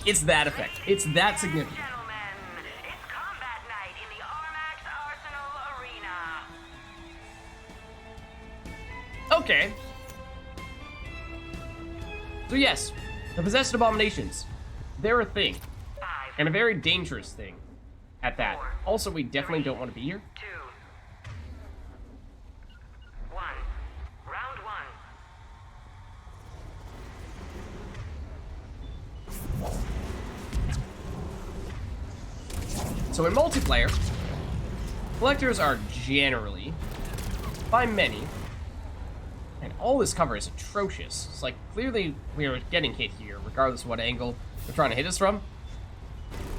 It's that effect. It's that significant. Gentlemen, it's combat night in the Armax Arsenal Arena. Okay. So yes, the possessed abominations, they're a thing. 5, And a very dangerous thing at that. Also, we definitely don't want to be here. 2, 1. Round 1. So in multiplayer, collectors are generally, by many, and all this cover is atrocious. It's like, clearly we are getting hit here, regardless of what angle they're trying to hit us from.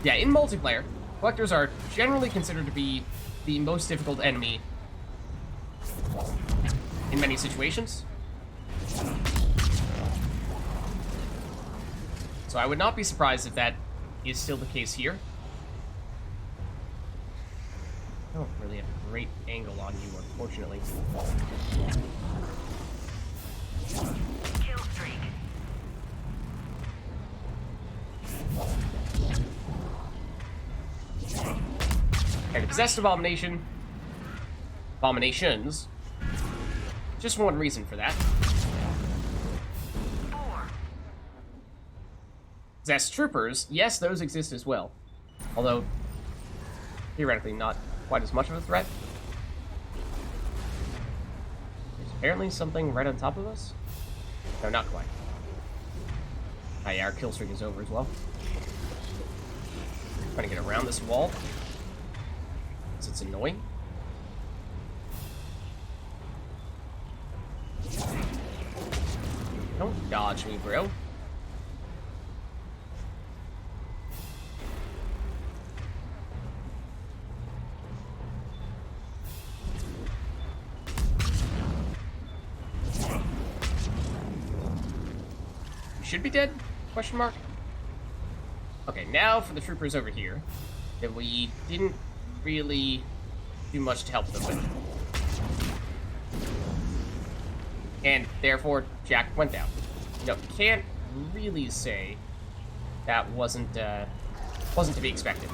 Yeah, in multiplayer, collectors are generally considered to be the most difficult enemy in many situations. So I would not be surprised if that is still the case here. I don't really have a great angle on you, unfortunately. Kill streak. Okay, the possessed abomination. Abominations. Just one reason for that. 4. Possessed troopers, yes, those exist as well. Although, theoretically, not quite as much of a threat. There's apparently something right on top of us. No, not quite. Ah, yeah, our kill streak is over as well. Trying to get around this wall. Because it's annoying. Don't dodge me, bro. You should be dead? Question mark. Okay, now for the troopers over here that we didn't really do much to help them with. And therefore, Jack went down. You know, can't really say that wasn't to be expected.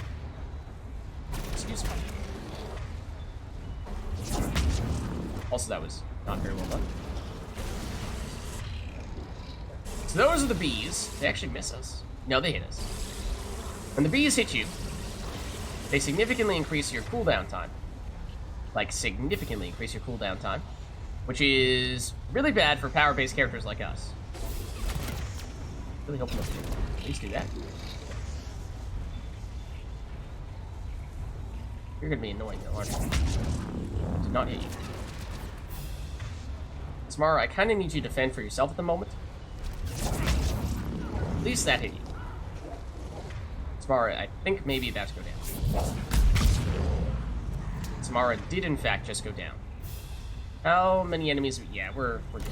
Excuse me. Also, that was not very well done. So those are the bees. They actually miss us. No, they hit us. When the bees hit you, they significantly increase your cooldown time. Like, significantly increase your cooldown time. Which is really bad for power-based characters like us. Really hoping they'll at least do that. You're gonna be annoying though, aren't you? Did not hit you. Samara, I kinda need you to fend for yourself at the moment. At least that hit you. Samara, I think maybe that's go down. Samara did in fact just go down. How many enemies? Yeah, we're good.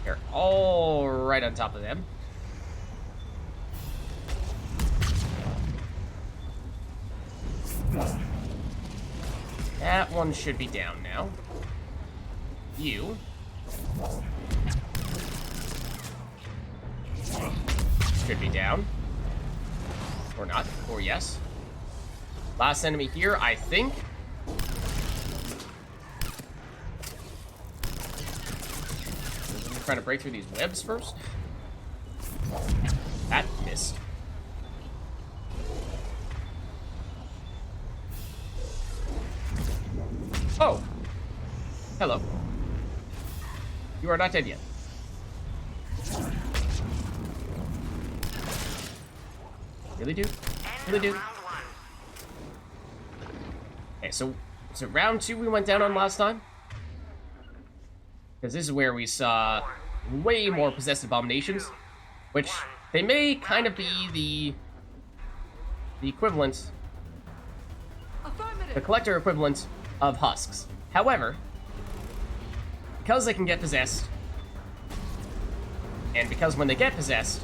They're all right on top of them. That one should be down now. You. Should be down. Or not. Or yes. Last enemy here, I think. I'm trying to break through these webs first. That missed. Oh! Hello. You are not dead yet. Really, dude? Really, dude? Okay, so was it round 2 we went down on last time? Because this is where we saw way more possessed abominations, which they may kind of be the equivalent, the collector equivalent of husks. However, because they can get possessed, and because when they get possessed,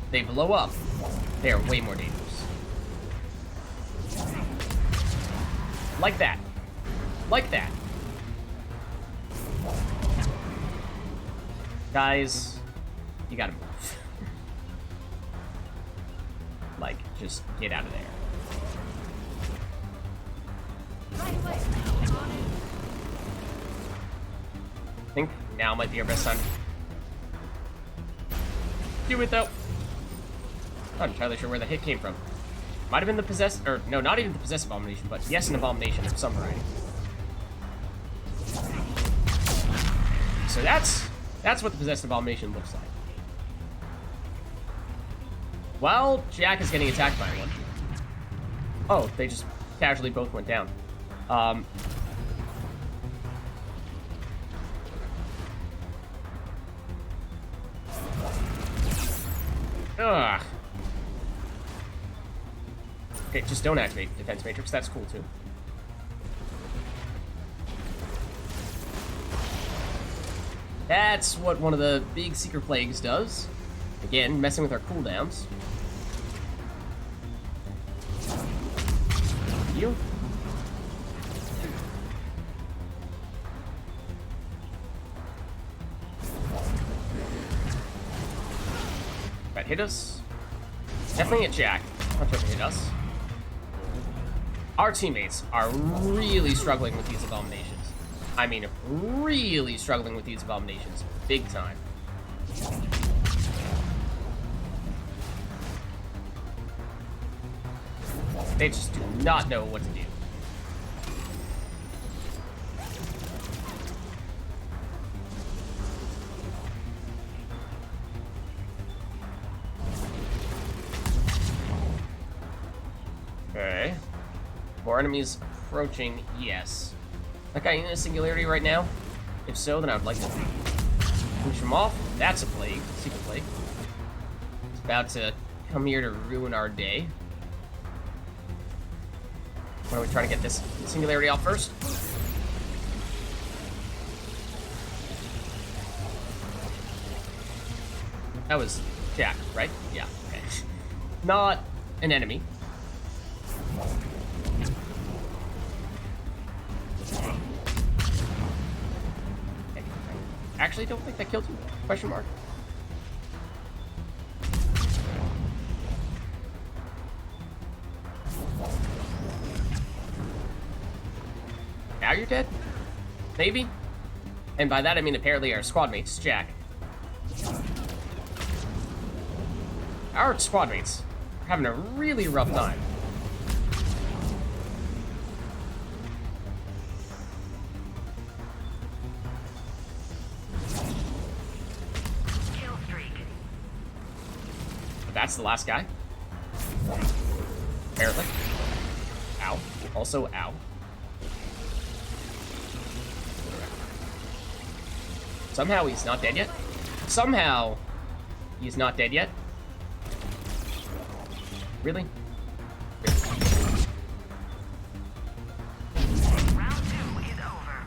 they blow up, they are way more dangerous. Like that. Like that. Guys, you gotta move. Like, just get out of there. Right away. On it. I think now might be our best time. Do it though. Not entirely sure where the hit came from. Might have been the possessed, or no, not even the possessed abomination, but yes, an abomination of some variety. So that's what the possessed abomination looks like. While Jack is getting attacked by one. Oh, they just casually both went down. Ugh. Okay, just don't activate Defense Matrix. That's cool, too. That's what one of the big Seeker Plagues does. Again, messing with our cooldowns. You. That hit us. Definitely a Jack. Punch over hit us. Our teammates are really struggling with these abominations. I mean, really struggling with these abominations. Big time. They just do not know what to do. Okay. More enemies approaching, yes. That guy in a singularity right now? If so, then I would like to push him off. That's a plague, secret plague. It's about to come here to ruin our day. Why don't we try to get this singularity off first? That was Jack, right? Yeah, okay. Not an enemy. Actually, don't think that killed you. Question mark. Now you're dead? Maybe? And by that I mean apparently our squad mates, Jack. Our squad mates are having a really rough time. Kill streak. But that's the last guy. Apparently. Ow. Also, ow. Somehow he's not dead yet. Somehow he's not dead yet. Really? Round 2 is over.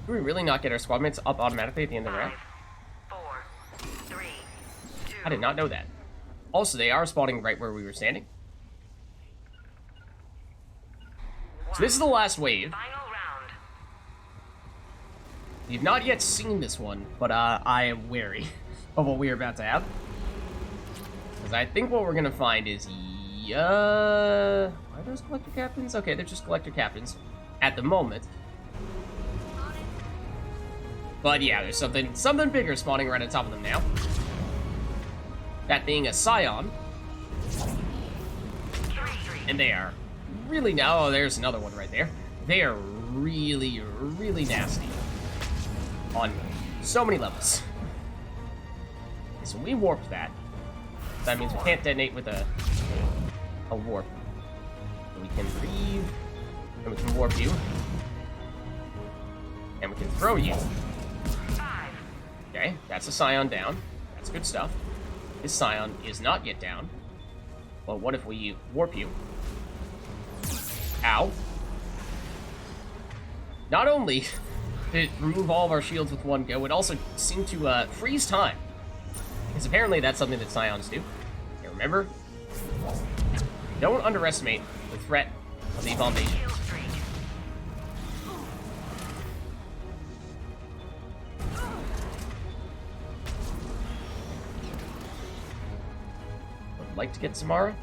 Do we really not get our squad mates up automatically at the end of the 5, round? 4, 3, 2. I did not know that. Also, they are spawning right where we were standing. So this is the last wave. Final round. We've not yet seen this one, but I am wary of what we are about to have. Because I think what we're going to find is... are those collector captains? Okay, they're just collector captains at the moment. But yeah, there's something bigger spawning right on top of them now. That being a Scion. And they are really... Oh, there's another one right there. They are really, really nasty. On so many levels. Okay, so we warped that. That means we can't detonate with a warp. So we can leave, and we can warp you. And we can throw you. 5. Okay, that's a Scion down. That's good stuff. This Scion is not yet down. Well, what if we warp you? Ow. Not only did it remove all of our shields with one go, it also seemed to freeze time. Because apparently that's something that Scions do. Okay, remember? Don't underestimate the threat of the abomination. Kill streak. Would like to get Samara.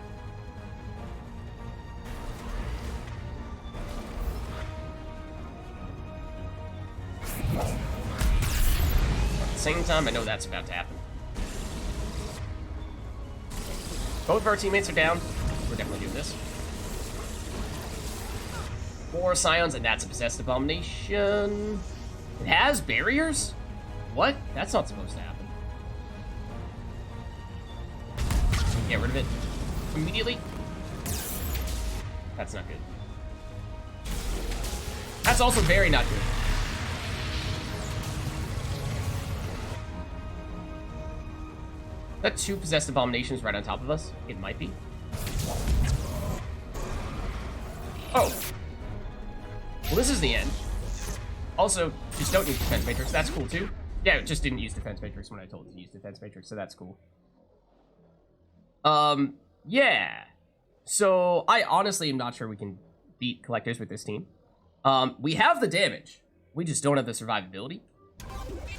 At the same time, I know that's about to happen. Both of our teammates are down. We're definitely doing this. 4 Scions, and that's a possessed abomination. It has barriers? What? That's not supposed to happen. Get rid of it immediately. That's not good. That's also very not good. That 2 possessed abominations right on top of us? It might be. Oh. Well, this is the end. Also, just don't use Defense Matrix. That's cool, too. Yeah, it just didn't use Defense Matrix when I told it to use Defense Matrix, so that's cool. Yeah. So, I honestly am not sure we can beat Collectors with this team. We have the damage. We just don't have the survivability. Ladies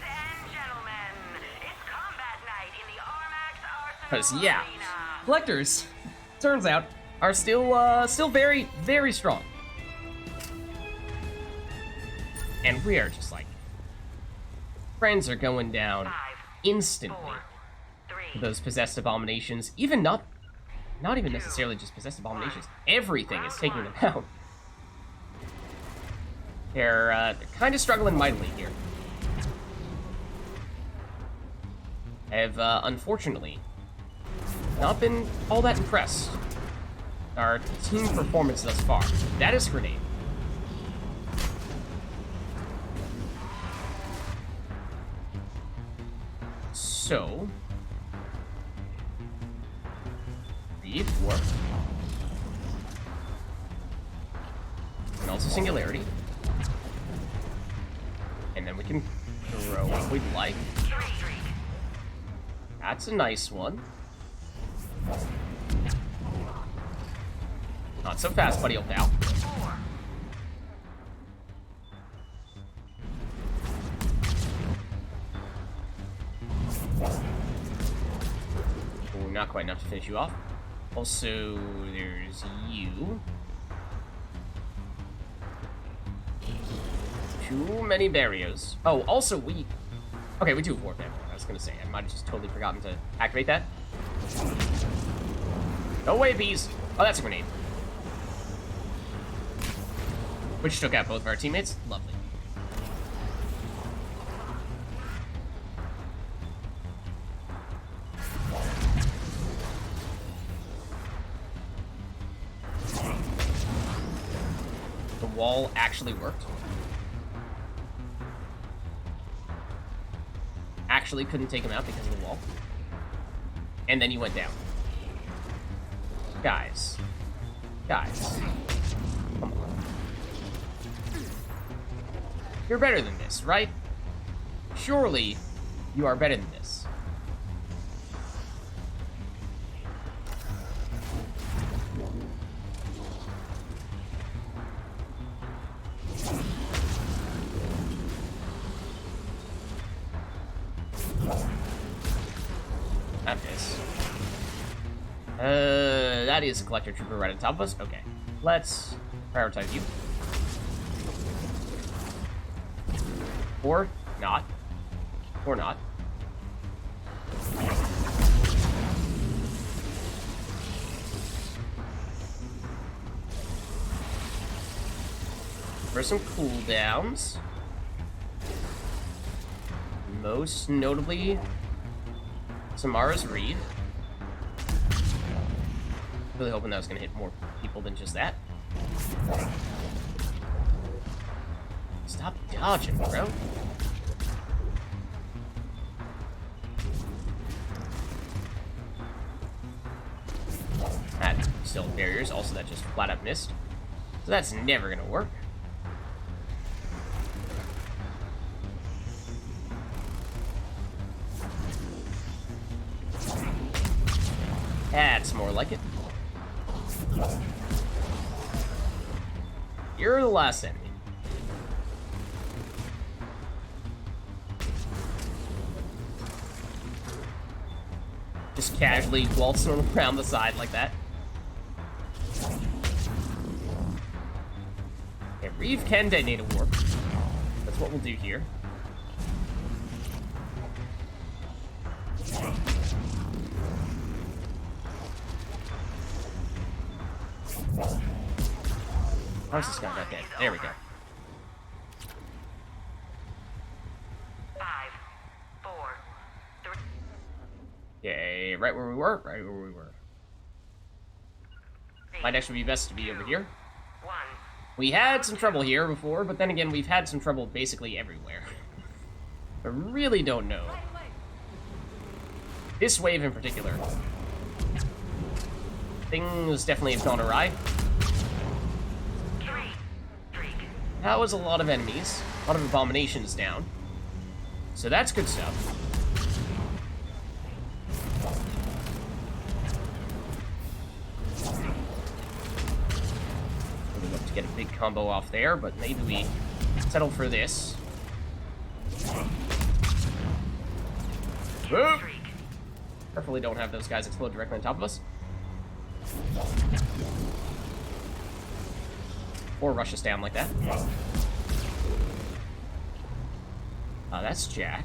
and gentlemen, it's combat night in the Armax Arsenal Because, yeah, Arena. Collectors, turns out, are still very, very strong. And we are just like, friends are going down 5, instantly 4, to 3, those possessed abominations. Even not even necessarily just possessed abominations. Everything is taking them out. They're kind of struggling mightily here. Have unfortunately not been all that impressed with our team performance thus far. That is grenade. So, read work, and also singularity, and then we can throw what we'd like. That's a nice one. Not so fast, buddy, old pal. Oh, not quite enough to finish you off. Also, there's you. Too many barriers. Oh, also we... Okay, we do have warp ammo. I was gonna say, I might have just totally forgotten to activate that. No way, bees! Oh, that's a grenade. Which took out both of our teammates. Lovely. The wall actually worked. Actually couldn't take him out because of the wall. And then you went down. Guys. Guys. Come on. You're better than this, right? Surely you are better than this. Not this. That is a collector trooper right on top of us. Okay. Let's prioritize you. Or not. Or not. For some cooldowns. Most notably, Samara's read. Really hoping that was going to hit more people than just that. Stop dodging, bro. That still barriers. Also, that just flat out missed. So that's never going to work. That's more like it. You're the last enemy. Just casually waltzing around the side like that. Okay, Reeve can detonate a warp. That's what we'll do here. How's this guy got dead? There we go. 5, 4, 3. Okay, right where we were. Right where we were. Might actually be best to be over here. 1. We had some trouble here before, but then again, we've had some trouble basically everywhere. I really don't know. This wave in particular. Things definitely have gone awry. 3. Streak. That was a lot of enemies. A lot of abominations down. So that's good stuff. Would love to get a big combo off there, but maybe we settle for this. Whoop. Carefully don't have those guys explode directly on top of us. Or rush us down like that. That's Jack.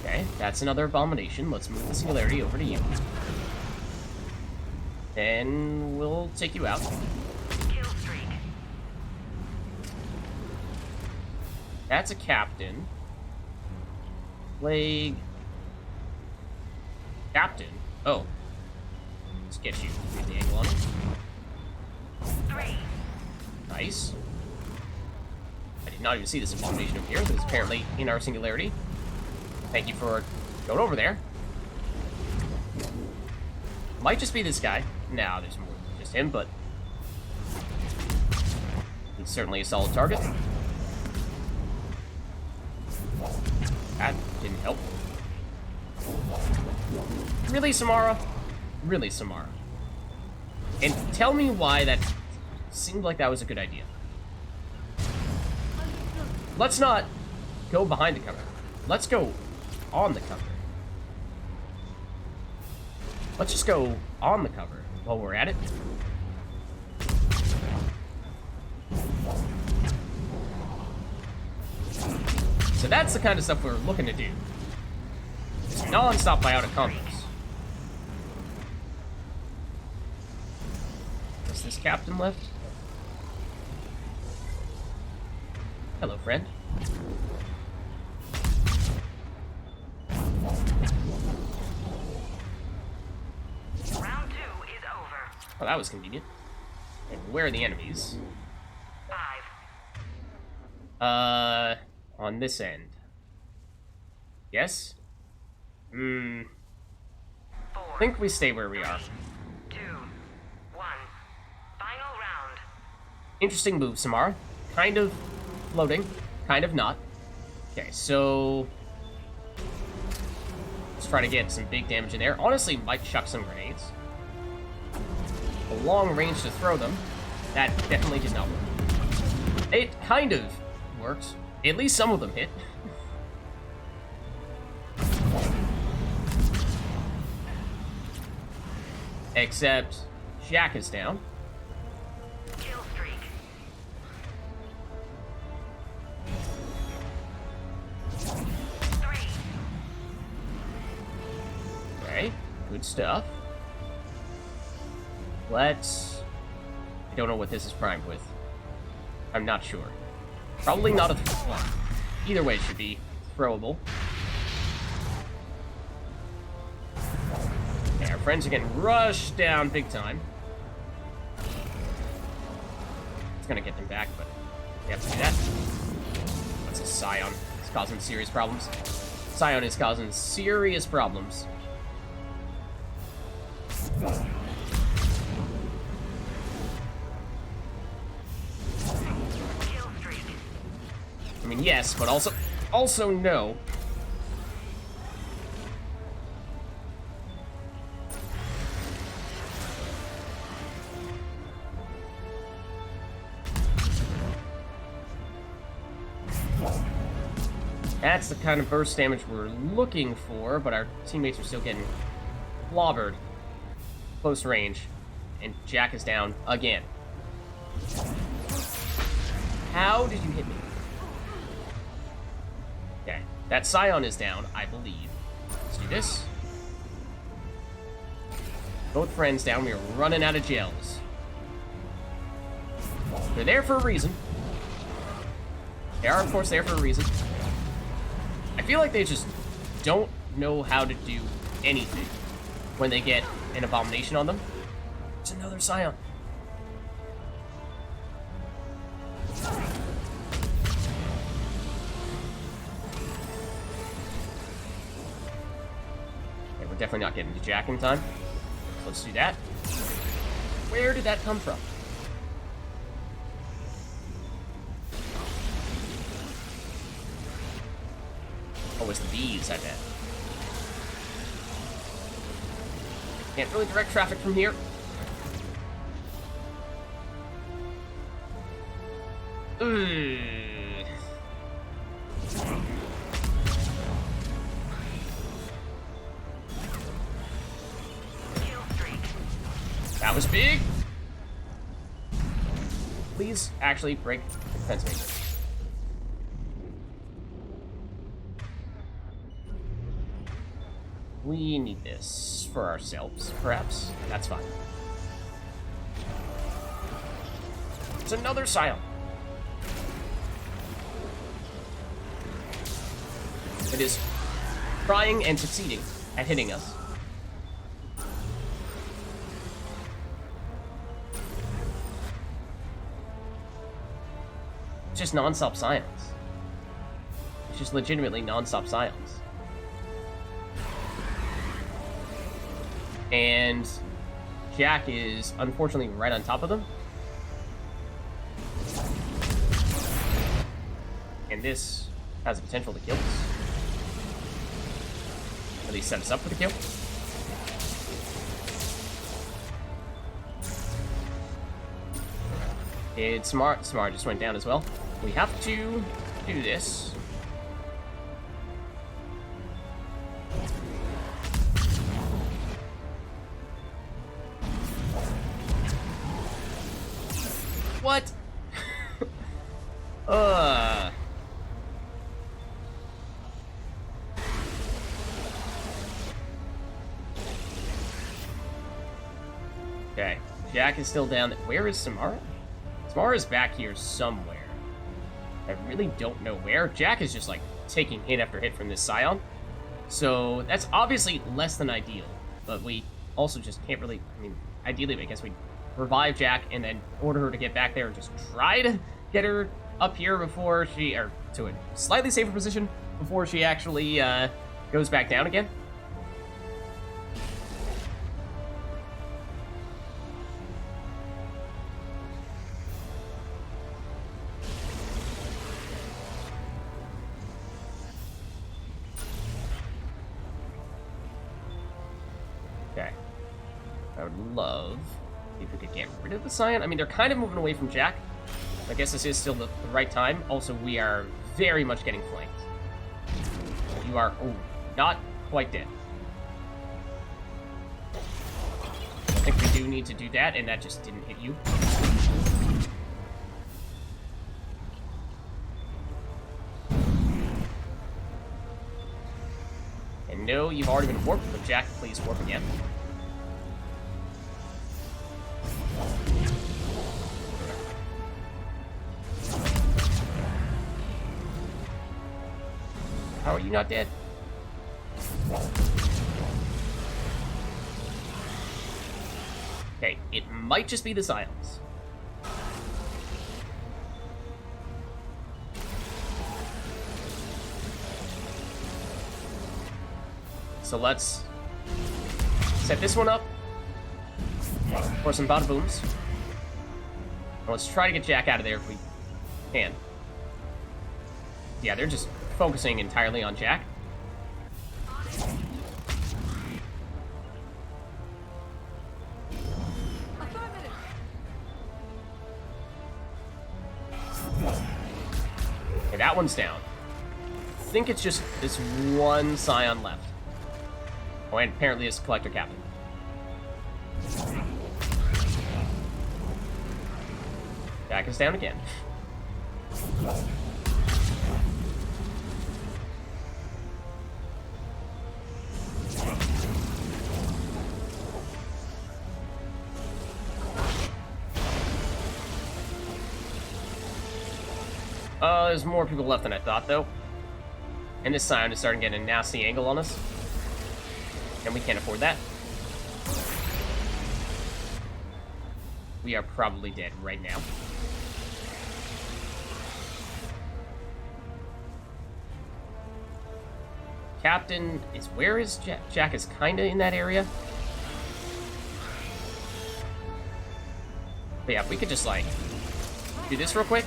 Okay, that's another abomination. Let's move the singularity over to you. Then we'll take you out. Kill streak. That's a captain. Plague. Captain? Oh. Let's get you. Get the angle on it. 3. Nice. I did not even see this abomination over here. That is apparently in our singularity. Thank you for going over there. Might just be this guy. No, there's more than just him, but he's certainly a solid target. That didn't help. Really, Samara? Really, Samara? And tell me why that seemed like that was a good idea. Let's not go behind the cover. Let's go on the cover. Let's just go on the cover while we're at it. So that's the kind of stuff we're looking to do. Just non-stop biotic combos. Is this captain left? Hello, friend. Round 2 is over. Oh, that was convenient. And where are the enemies? 5. On this end. Yes? 4. I think we stay where we are. 2. 1. Final round. Interesting move, Samara. Kind of floating, kind of not. Okay, so let's try to get some big damage in there. Honestly, might chuck some grenades. A long range to throw them. That definitely did not work. It kind of worked. At least some of them hit. Except Jack is down. Kill streak. Okay, good stuff. Let's... I don't know what this is primed with. I'm not sure. Probably not a... Well, either way, it should be throwable. Okay, our friends are getting rushed down big time. It's gonna get them back, but we have to do that. That's a Scion. It's causing serious problems. Scion is causing serious problems. Kill streak. I mean, yes, but also no. That's the kind of burst damage we're looking for, but our teammates are still getting clobbered. Close range. And Jack is down again. How did you hit me? Okay, that Scion is down, I believe. Let's do this. Both friends down. We are running out of gels. They're there for a reason. They are, of course, there for a reason. I feel like they just don't know how to do anything when they get an abomination on them. It's another Scion. Okay, we're definitely not getting to Jack in time. So let's do that. Where did that come from? Oh, it's the bees, I bet. Can't really direct traffic from here. Ugh. Kill streak. That was big. Please actually break the defense matrix. We need this for ourselves, perhaps. That's fine. It's another Scion. It is trying and succeeding at hitting us. It's just non-stop Scions. It's just legitimately non-stop Scions. And Jack is unfortunately right on top of them. And this has the potential to kill us. At least set us up for the kill. It's Samara. Samara just went down as well. We have to do this. What? Okay, Jack is still down. Where is Samara? Samara is back here somewhere. I really don't know where. Jack is just like taking hit after hit from this Scion. So that's obviously less than ideal. But we also just can't really, I mean, ideally, I guess we revive Jack and then order her to get back there and just try to get her up here before she, or to a slightly safer position before she actually goes back down again. Okay. I would love if we could get rid of the Scion. I mean, they're kind of moving away from Jack. I guess this is still the right time. Also, we are very much getting flanked. You are, oh, not quite dead. I think we do need to do that, and that just didn't hit you. And no, you've already been warped, but Jack, please warp again. How are you not dead? Okay, it might just be the Scions. So let's set this one up for some bada booms. And let's try to get Jack out of there if we can. Yeah, they're just focusing entirely on Jack. Okay, that one's down. I think it's just this one Scion left. Oh, and apparently it's Collector Captain. Jack is down again. There's more people left than I thought, though. And this Scion is starting to get a nasty angle on us. And we can't afford that. We are probably dead right now. Captain is... Where is Jack? Jack is kind of in that area. But yeah, if we could just, like, do this real quick.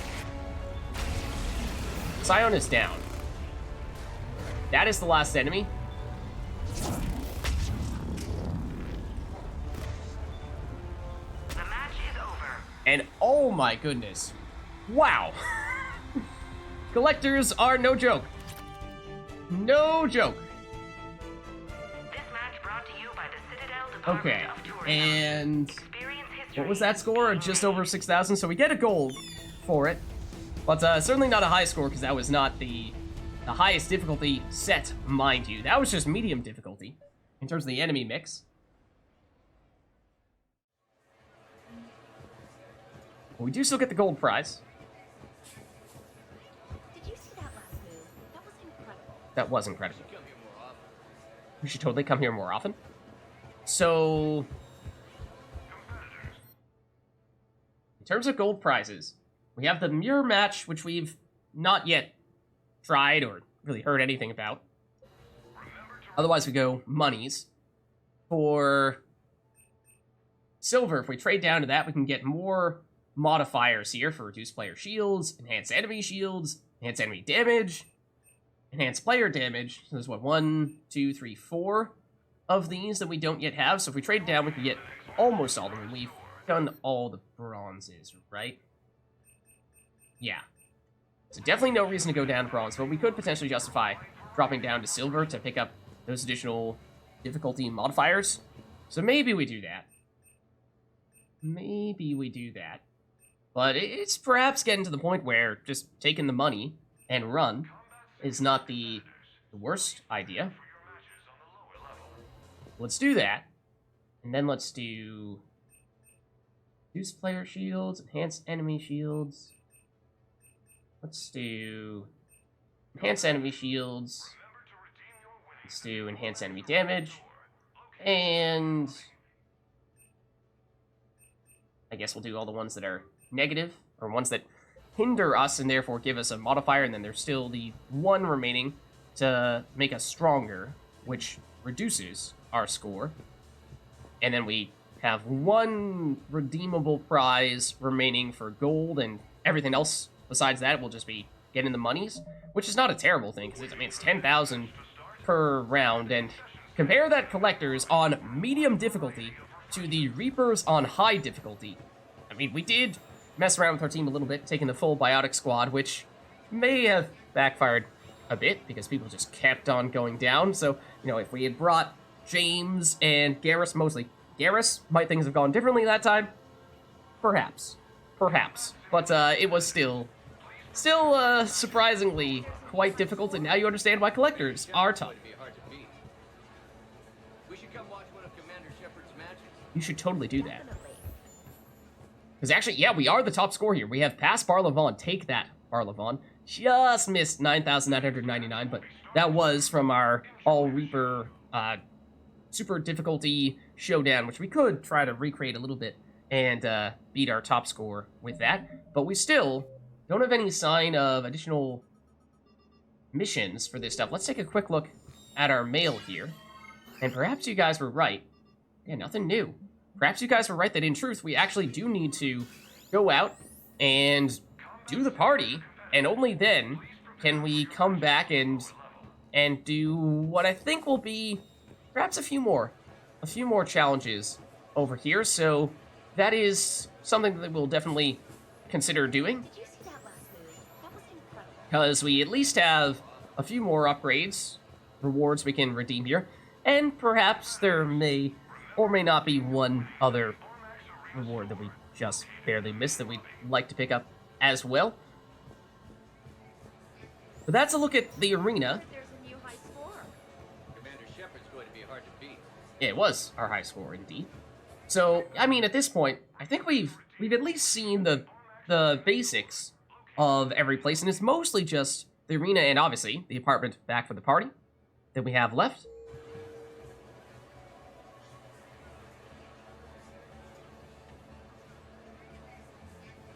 Scion is down. That is the last enemy. The match is over. And oh my goodness. Wow. Collectors are no joke. No joke. This match brought to you by the Citadel Department Okay, of Tourism. and Experience history. what was that score? Just over 6,000, so we get a gold for it. But certainly not a high score, because that was not the highest difficulty set, mind you. That was just medium difficulty, in terms of the enemy mix. But we do still get the gold prize. Did you see that last move? That was incredible. That was incredible. Come here more often. We should totally come here more often. So, in terms of gold prizes, we have the mirror match, which we've not yet tried or really heard anything about. Otherwise, we go monies. For silver, if we trade down to that, we can get more modifiers here for reduced player shields, enhanced enemy shields, enhanced enemy damage, enhanced player damage. So there's what, 1, 2, 3, 4 of these that we don't yet have. So if we trade down, we can get almost all of them. We've done all the bronzes, right? Yeah. So definitely no reason to go down to bronze, but we could potentially justify dropping down to silver to pick up those additional difficulty modifiers. So maybe we do that. Maybe we do that. But it's perhaps getting to the point where just taking the money and run is not the worst idea. Let's do that. And then let's do reduce player shields, enhance enemy shields. Let's do enhance enemy shields. Let's do enhance enemy damage. And I guess we'll do all the ones that are negative, or ones that hinder us and therefore give us a modifier, and then there's still the one remaining to make us stronger, which reduces our score. And then we have one redeemable prize remaining for gold, and everything else besides that will just be getting the monies, which is not a terrible thing, because it's 10,000 per round, and compare that collectors on medium difficulty to the Reapers on high difficulty. I mean, we did mess around with our team a little bit, taking the full biotic squad, which may have backfired a bit, because people just kept on going down. So, you know, if we had brought James and Garrus, mostly Garrus, might things have gone differently that time? Perhaps. Perhaps. But it was still surprisingly quite difficult, and now you understand why collectors are tough. It'd be hard to beat. We should come watch one of Commander Shepard's matches. You should totally do that. Definitely. Because actually, yeah, we are the top score here. We have passed Barlavon. Take that, Barlavon. Just missed 9,999, but that was from our All-Reaper super difficulty showdown, which we could try to recreate a little bit and beat our top score with that. But we still don't have any sign of additional missions for this stuff. Let's take a quick look at our mail here. And perhaps you guys were right. Yeah, nothing new. Perhaps you guys were right that in truth, we actually do need to go out and do the party, and only then can we come back and do what I think will be perhaps a few more challenges over here. So that is something that we'll definitely consider doing, Did you see that last move? That was incredible. because we at least have a few more upgrades, rewards we can redeem here, and perhaps there may or may not be one other reward that we just barely missed that we'd like to pick up as well. But that's a look at the arena. There's a new high score. Commander Shepard's going to be hard to beat. It was our high score indeed. So, I mean, at this point, I think we've at least seen the basics of every place, and it's mostly just the arena and obviously the apartment back for the party that we have left.